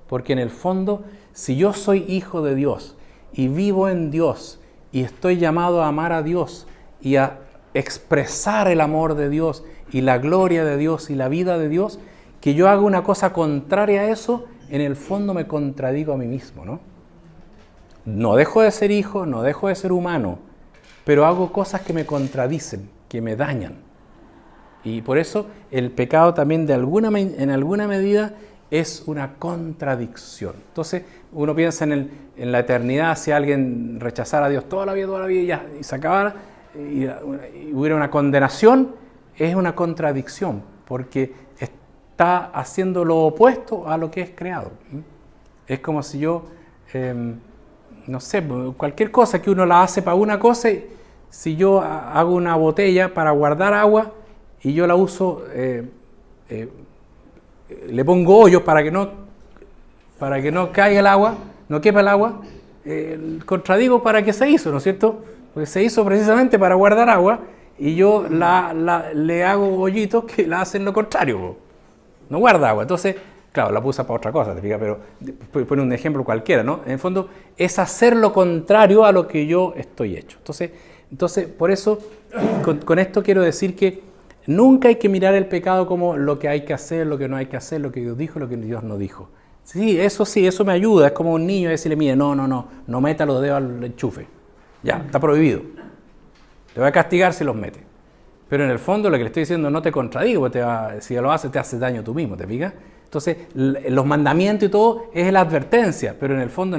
Porque en el fondo, si yo soy hijo de Dios y vivo en Dios y estoy llamado a amar a Dios y a expresar el amor de Dios y la gloria de Dios y la vida de Dios, que yo haga una cosa contraria a eso, en el fondo me contradigo a mí mismo, ¿no? No dejo de ser hijo, no dejo de ser humano, pero hago cosas que me contradicen, que me dañan. Y por eso el pecado también en alguna medida es una contradicción. Entonces uno piensa en la eternidad, si alguien rechazara a Dios toda la vida y se acabara y hubiera una condenación, es una contradicción, porque está haciendo lo opuesto a lo que es creado. Es como si yo, no sé, cualquier cosa que uno la hace para una cosa, si yo hago una botella para guardar agua y yo la uso, le pongo hoyos para que no caiga el agua, no quepa el agua, contradigo para qué se hizo, ¿no es cierto? Porque se hizo precisamente para guardar agua y yo le hago hoyitos que la hacen lo contrario, no guarda agua. Entonces, claro, la puse para otra cosa, ¿te fijas? Pero pone un ejemplo cualquiera, ¿no? En el fondo es hacer lo contrario a lo que yo estoy hecho. Entonces por eso, con esto quiero decir que nunca hay que mirar el pecado como lo que hay que hacer, lo que no hay que hacer, lo que Dios dijo, lo que Dios no dijo. Sí, eso me ayuda. Es como un niño decirle, mire, no meta los dedos al enchufe. Ya, está prohibido. Te va a castigar si los mete. Pero en el fondo lo que le estoy diciendo no te contradigo, porque si lo haces te hace daño tú mismo, ¿te fijas? Entonces, los mandamientos y todo es la advertencia, pero en el fondo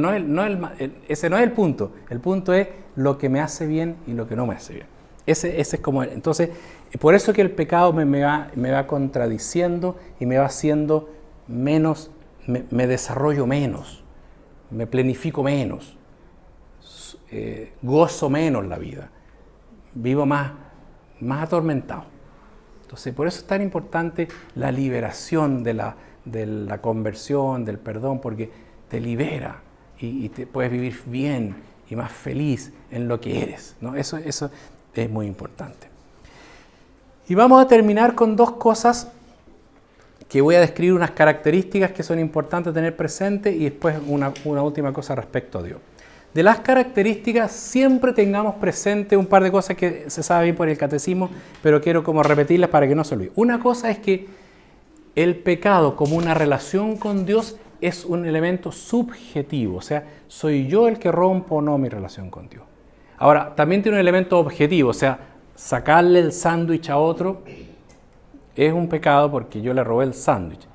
ese no es el punto. El punto es lo que me hace bien y lo que no me hace bien. Ese es como... Entonces, por eso que el pecado me va contradiciendo y me va haciendo menos, me desarrollo menos, me planifico menos, gozo menos la vida, vivo más atormentado. Entonces, por eso es tan importante la liberación de de la conversión, del perdón, porque te libera y te puedes vivir bien y más feliz en lo que eres, ¿no? Eso es muy importante. Y vamos a terminar con dos cosas que voy a describir, unas características que son importantes tener presente y después una última cosa respecto a Dios. De las características, siempre tengamos presente un par de cosas que se sabe bien por el catecismo, pero quiero como repetirlas para que no se olvide. Una cosa es que el pecado como una relación con Dios es un elemento subjetivo, o sea, soy yo el que rompo o no mi relación con Dios. Ahora, también tiene un elemento objetivo, o sea, sacarle el sándwich a otro es un pecado porque yo le robé el sándwich,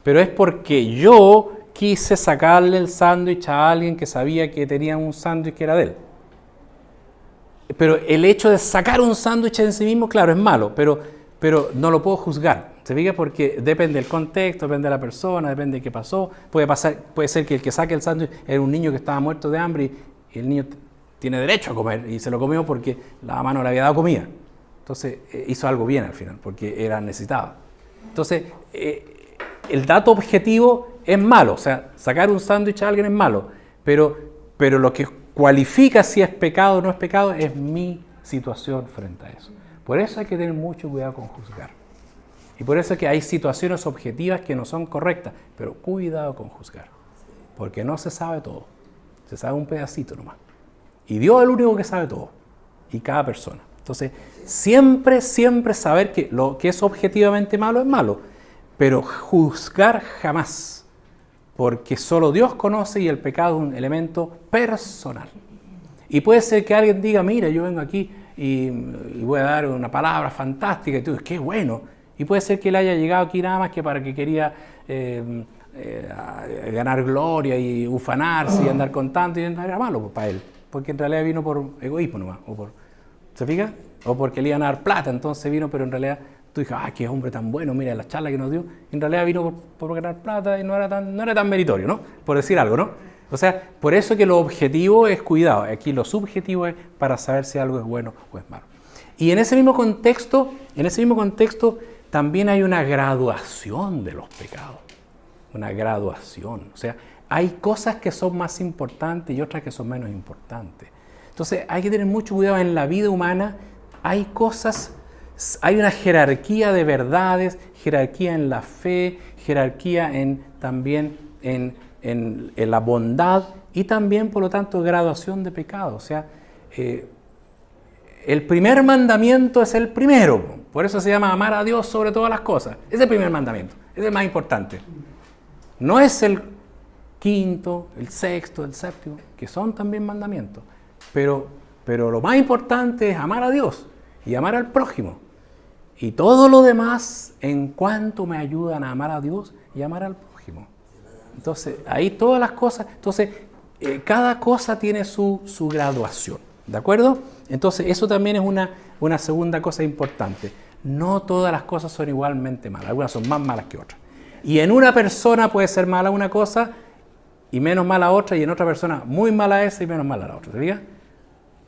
pero es porque yo quise sacarle el sándwich a alguien que sabía que tenía un sándwich que era de él. Pero el hecho de sacar un sándwich en sí mismo, claro, es malo, pero no lo puedo juzgar. ¿Se fija? Porque depende del contexto, depende de la persona, depende de qué pasó. Puede ser que el que saque el sándwich era un niño que estaba muerto de hambre y el niño tiene derecho a comer y se lo comió porque la mamá no le había dado comida. Entonces hizo algo bien al final, porque era necesitado. Entonces, el dato objetivo es malo, o sea, sacar un sándwich a alguien es malo, pero lo que cualifica si es pecado o no es pecado es mi situación frente a eso. Por eso hay que tener mucho cuidado con juzgar. Y por eso es que hay situaciones objetivas que no son correctas, pero cuidado con juzgar, porque no se sabe todo, se sabe un pedacito nomás. Y Dios es el único que sabe todo, y cada persona. Entonces, siempre saber que lo que es objetivamente malo es malo, pero juzgar jamás, porque solo Dios conoce y el pecado es un elemento personal. Y puede ser que alguien diga, mira, yo vengo aquí y voy a dar una palabra fantástica, y tú dices, qué bueno. Y puede ser que él haya llegado aquí nada más que para que quería ganar gloria y ufanarse y andar contando, y era malo pues, para él, porque en realidad vino por egoísmo nomás, ¿se fija? O porque le iban a dar plata, entonces vino, pero en realidad tú dices, qué hombre tan bueno, mira la charla que nos dio, en realidad vino por ganar plata y no era tan meritorio, ¿no? Por decir algo, ¿no? O sea, por eso que lo objetivo es cuidado, aquí lo subjetivo es para saber si algo es bueno o es malo. Y en ese mismo contexto también hay una graduación de los pecados, una graduación, o sea, hay cosas que son más importantes y otras que son menos importantes. Entonces hay que tener mucho cuidado en la vida humana, hay una jerarquía de verdades, jerarquía en la fe, jerarquía también en la bondad y también, por lo tanto, graduación de pecado. O sea, el primer mandamiento es el primero, por eso se llama amar a Dios sobre todas las cosas. Es el primer mandamiento, es el más importante. No es el quinto, el sexto, el séptimo, que son también mandamientos, pero lo más importante es amar a Dios y amar al prójimo. Y todo lo demás en cuanto me ayudan a amar a Dios y amar al prójimo. Entonces, ahí todas las cosas, cada cosa tiene su graduación, ¿de acuerdo? Entonces, eso también es una segunda cosa importante. No todas las cosas son igualmente malas, algunas son más malas que otras. Y en una persona puede ser mala una cosa y menos mala otra, y en otra persona muy mala esa y menos mala la otra, ¿te fijas?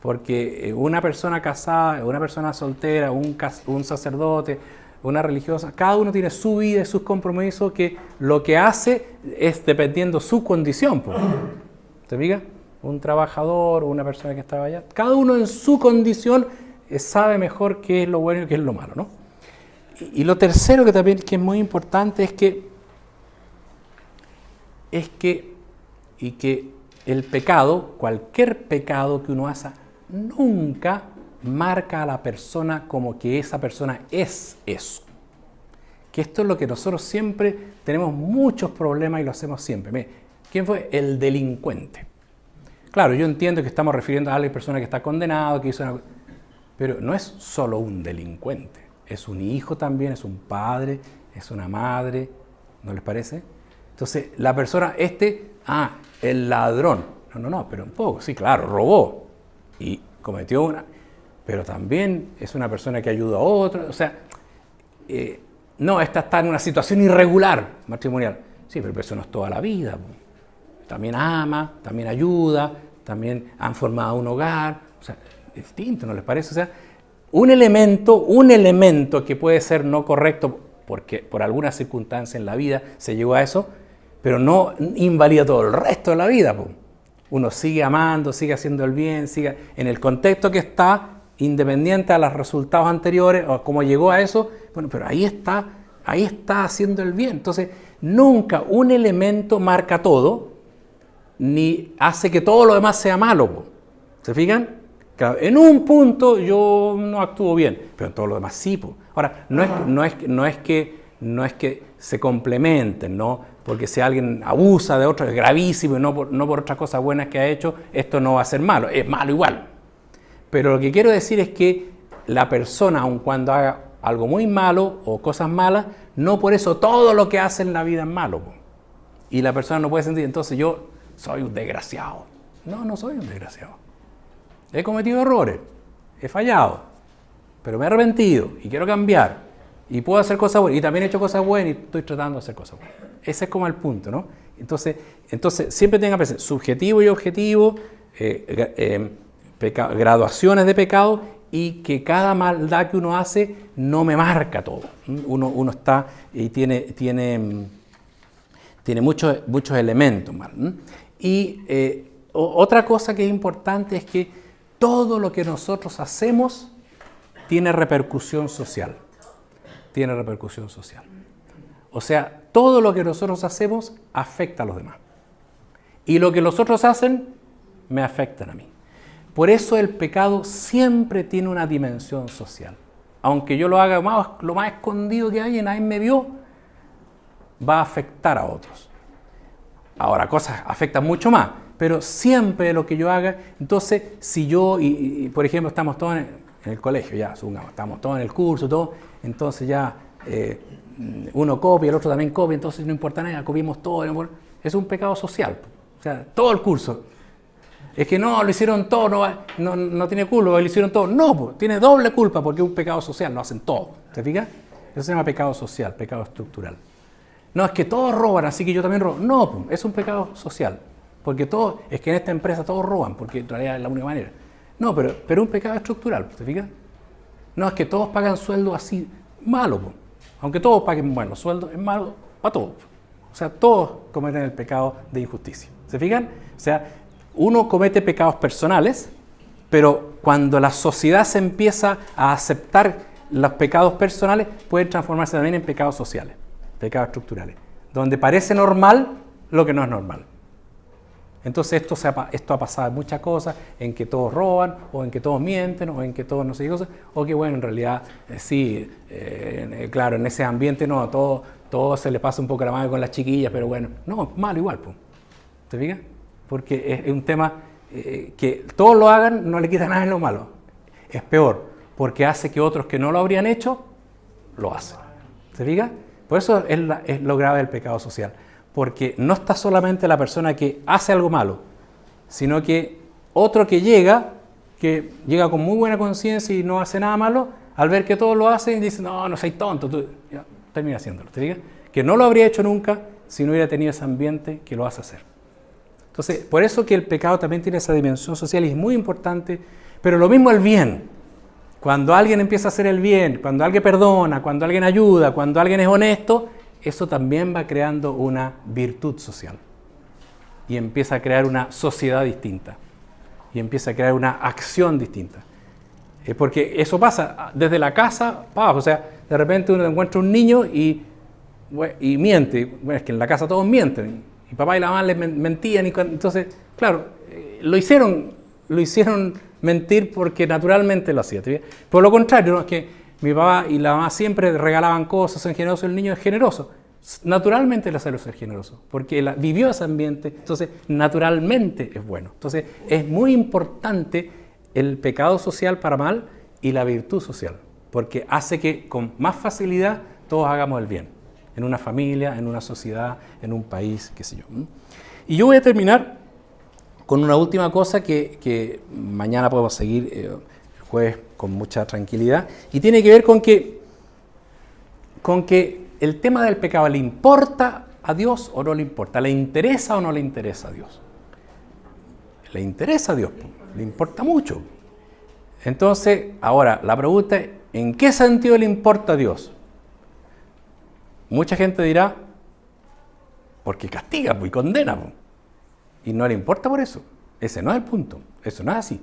Porque una persona casada, una persona soltera, un sacerdote, una religiosa, cada uno tiene su vida y sus compromisos, que lo que hace es dependiendo su condición. ¿Te fijas? Un trabajador o una persona que estaba allá, cada uno en su condición sabe mejor qué es lo bueno y qué es lo malo, ¿no? Y lo tercero que también que es muy importante es que el pecado, cualquier pecado que uno haga, nunca marca a la persona como que esa persona es eso. Que esto es lo que nosotros siempre tenemos muchos problemas y lo hacemos siempre. Mire, ¿quién fue? El delincuente. Claro, yo entiendo que estamos refiriendo a alguien, persona que está condenado, que hizo una... pero no es solo un delincuente. Es un hijo también, es un padre, es una madre, ¿no les parece? Entonces, la persona, el ladrón. No, pero un poco, sí, claro, robó y cometió una... pero también es una persona que ayuda a otra, o sea, esta está en una situación irregular matrimonial. Sí, pero eso no es toda la vida. También ama, también ayuda, también han formado un hogar, o sea, es distinto, ¿no les parece? O sea, un elemento que puede ser no correcto porque por alguna circunstancia en la vida se llegó a eso, pero no invalida todo el resto de la vida. Po. Uno sigue amando, sigue haciendo el bien, sigue en el contexto que está, independiente a los resultados anteriores o cómo llegó a eso, bueno, pero ahí está haciendo el bien. Entonces, nunca un elemento marca todo, ni hace que todo lo demás sea malo. Po. ¿Se fijan? Claro, en un punto yo no actúo bien, pero en todo lo demás sí. Po. Ahora, no es que se complementen, ¿no? Porque si alguien abusa de otro es gravísimo y no por otras cosas buenas que ha hecho, esto no va a ser malo, es malo igual. Pero lo que quiero decir es que la persona, aun cuando haga algo muy malo o cosas malas, no por eso todo lo que hace en la vida es malo. Po. Y la persona no puede sentir, entonces yo soy un desgraciado. No soy un desgraciado. He cometido errores, he fallado, pero me he arrepentido y quiero cambiar. Y puedo hacer cosas buenas, y también he hecho cosas buenas y estoy tratando de hacer cosas buenas. Ese es como el punto, ¿no? Entonces siempre tenga presente subjetivo y objetivo, graduaciones de pecado, y que cada maldad que uno hace no me marca todo. Uno está y tiene muchos elementos mal. Y otra cosa que es importante es que todo lo que nosotros hacemos tiene repercusión social. Tiene repercusión social. O sea, todo lo que nosotros hacemos afecta a los demás. Y lo que los otros hacen, me afectan a mí. Por eso el pecado siempre tiene una dimensión social. Aunque yo lo haga lo más escondido que hay y nadie me vio, va a afectar a otros. Ahora, cosas afectan mucho más, pero siempre lo que yo haga, entonces, si yo, por ejemplo, estamos todos en el colegio, ya, supongamos, estamos todos en el curso, todo, entonces ya uno copia, el otro también copia, entonces no importa nada, copiamos todo, es un pecado social. O sea, todo el curso. Es que no, lo hicieron todo, no tiene culpa, lo hicieron todo. No, tiene doble culpa porque es un pecado social, lo hacen todo. ¿Se fija? Eso se llama pecado social, pecado estructural. No, es que todos roban, así que yo también robo. No, es un pecado social. Porque es que en esta empresa todos roban, porque en realidad es la única manera. No, pero es un pecado estructural, ¿se fija? No, es que todos pagan sueldo así, malo. Aunque todos paguen buenos sueldos, es malo para todos. O sea, todos cometen el pecado de injusticia. ¿Se fijan? O sea, uno comete pecados personales, pero cuando la sociedad se empieza a aceptar los pecados personales, pueden transformarse también en pecados sociales, pecados estructurales, donde parece normal lo que no es normal. Entonces esto ha pasado en muchas cosas, en que todos roban, o en que todos mienten, o en que todos no sé qué cosas, o que bueno, en realidad claro, en ese ambiente no, todo se le pasa un poco la mano con las chiquillas, pero bueno, no, malo igual, ¿te fijas? Porque es un tema que todos lo hagan, no le quita nada en lo malo, es peor, porque hace que otros que no lo habrían hecho, lo hacen, ¿se fija? Por eso es lo grave del pecado social. Porque no está solamente la persona que hace algo malo, sino que otro que llega con muy buena conciencia y no hace nada malo, al ver que todos lo hacen, dice, no seas tonto, tú ya, termina haciéndolo. ¿Te digas? Que no lo habría hecho nunca si no hubiera tenido ese ambiente que lo hace hacer. Entonces, por eso que el pecado también tiene esa dimensión social y es muy importante, pero lo mismo el bien. Cuando alguien empieza a hacer el bien, cuando alguien perdona, cuando alguien ayuda, cuando alguien es honesto, eso también va creando una virtud social y empieza a crear una sociedad distinta y empieza a crear una acción distinta. Porque eso pasa desde la casa para abajo. O sea, de repente uno encuentra un niño y miente. Bueno, es que en la casa todos mienten. Y papá y la mamá les mentían. Entonces, claro, lo hicieron mentir porque naturalmente lo hacía. Por lo contrario, ¿no? Es que mi papá y la mamá siempre regalaban cosas, son generosos, el niño es generoso. Naturalmente le hace ser generoso, porque vivió ese ambiente, entonces naturalmente es bueno. Entonces es muy importante el pecado social para mal y la virtud social, porque hace que con más facilidad todos hagamos el bien, en una familia, en una sociedad, en un país, qué sé yo. Y yo voy a terminar con una última cosa que mañana podemos seguir el jueves con mucha tranquilidad, y tiene que ver con que el tema del pecado le importa a Dios o no le importa, le interesa o no le interesa a Dios. Le interesa a Dios, le importa mucho. Entonces, ahora, la pregunta es, ¿en qué sentido le importa a Dios? mucha gente dirá, porque castiga y condena, y no le importa por eso. Ese no es el punto, eso no es así.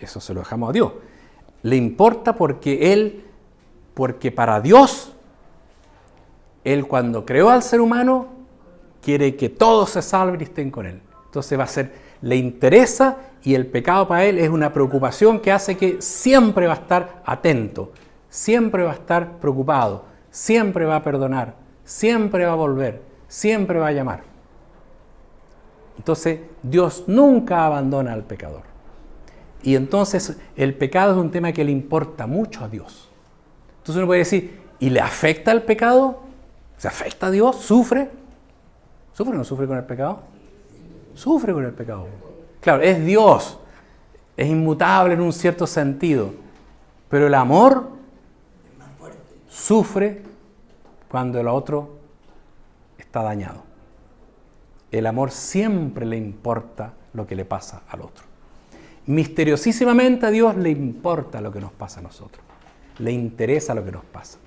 Eso se lo dejamos a Dios. Le importa porque para Dios, Él cuando creó al ser humano, quiere que todos se salven y estén con Él. Entonces le interesa, y el pecado para Él es una preocupación que hace que siempre va a estar atento, siempre va a estar preocupado, siempre va a perdonar, siempre va a volver, siempre va a llamar. Entonces Dios nunca abandona al pecador. Y entonces el pecado es un tema que le importa mucho a Dios. Entonces uno puede decir, ¿y le afecta el pecado? ¿Se afecta a Dios? ¿Sufre? ¿Sufre o no sufre con el pecado? Sufre con el pecado. Claro, es Dios, es inmutable en un cierto sentido, pero el amor sufre cuando el otro está dañado. El amor siempre le importa lo que le pasa al otro. Misteriosísimamente a Dios le importa lo que nos pasa a nosotros. Le interesa lo que nos pasa.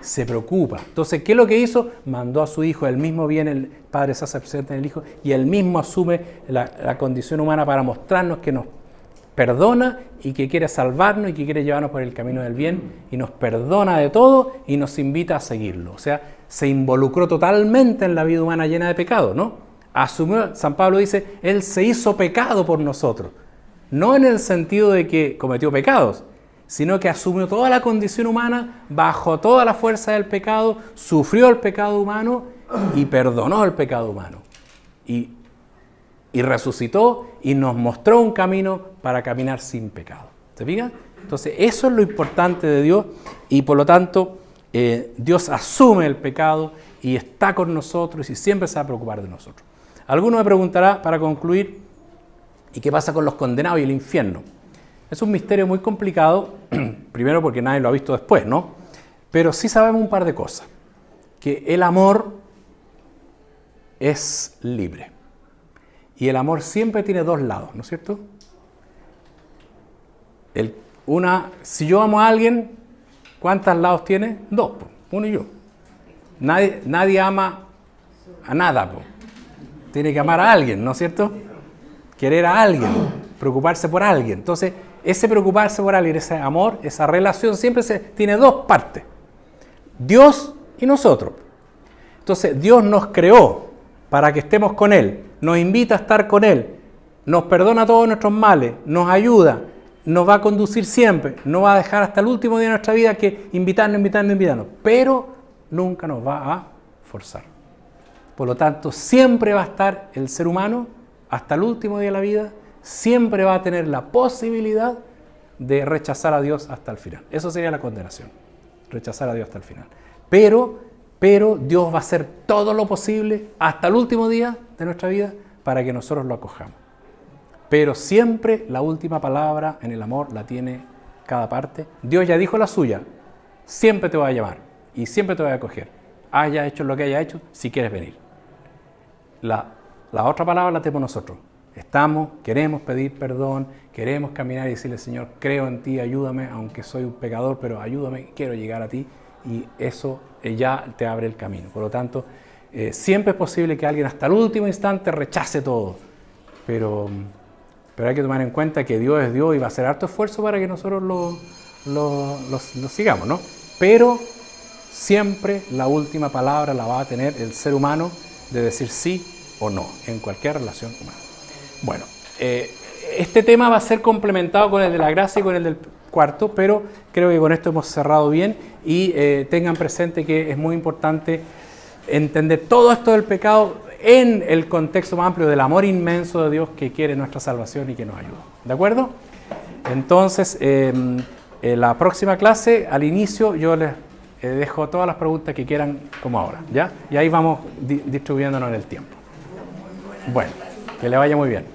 Se preocupa. Entonces, ¿qué es lo que hizo? Mandó a su Hijo. Él mismo viene, el Padre se hace presente en el Hijo, y Él mismo asume la condición humana para mostrarnos que nos perdona y que quiere salvarnos y que quiere llevarnos por el camino del bien, y nos perdona de todo y nos invita a seguirlo. O sea, se involucró totalmente en la vida humana llena de pecado, ¿no? Asumió, San Pablo dice, Él se hizo pecado por nosotros. No en el sentido de que cometió pecados, sino que asumió toda la condición humana bajo toda la fuerza del pecado, sufrió el pecado humano y perdonó el pecado humano. Y resucitó y nos mostró un camino para caminar sin pecado. ¿Se fija? Entonces, eso es lo importante de Dios, y por lo tanto, Dios asume el pecado y está con nosotros y siempre se va a preocupar de nosotros. Alguno me preguntará, para concluir, ¿y qué pasa con los condenados y el infierno? Es un misterio muy complicado, primero porque nadie lo ha visto después, ¿no? Pero sí sabemos un par de cosas. Que el amor es libre. Y el amor siempre tiene dos lados, ¿no es cierto? Si yo amo a alguien, ¿cuántos lados tiene? Dos, uno y yo. Nadie ama a nada, tiene que amar a alguien, ¿no es cierto? Querer a alguien, preocuparse por alguien. Entonces, ese preocuparse por alguien, ese amor, esa relación siempre tiene dos partes. Dios y nosotros. Entonces, Dios nos creó para que estemos con Él, nos invita a estar con Él, nos perdona todos nuestros males, nos ayuda, nos va a conducir siempre, no va a dejar hasta el último día de nuestra vida que invitarnos, pero nunca nos va a forzar. Por lo tanto, siempre va a estar el ser humano, hasta el último día de la vida, siempre va a tener la posibilidad de rechazar a Dios hasta el final. Eso sería la condenación, rechazar a Dios hasta el final. Pero Dios va a hacer todo lo posible hasta el último día de nuestra vida para que nosotros lo acojamos. Pero siempre la última palabra en el amor la tiene cada parte. Dios ya dijo la suya, siempre te voy a llamar y siempre te voy a acoger. Haya hecho lo que haya hecho, si quieres venir. La otra palabra la tenemos nosotros. Queremos pedir perdón, queremos caminar y decirle, Señor, creo en ti, ayúdame, aunque soy un pecador, pero ayúdame, quiero llegar a ti, y eso ya te abre el camino. Por lo tanto, siempre es posible que alguien hasta el último instante rechace todo, pero hay que tomar en cuenta que Dios es Dios y va a hacer harto esfuerzo para que nosotros lo sigamos, ¿no? Pero siempre la última palabra la va a tener el ser humano de decir sí o no en cualquier relación humana. Bueno, este tema va a ser complementado con el de la gracia y con el del cuarto, pero creo que con esto hemos cerrado bien, y tengan presente que es muy importante entender todo esto del pecado en el contexto más amplio del amor inmenso de Dios que quiere nuestra salvación y que nos ayuda. ¿De acuerdo? Entonces, en la próxima clase, al inicio, yo les dejo todas las preguntas que quieran como ahora, ¿ya? Y ahí vamos distribuyéndonos en el tiempo. Bueno, que le vaya muy bien.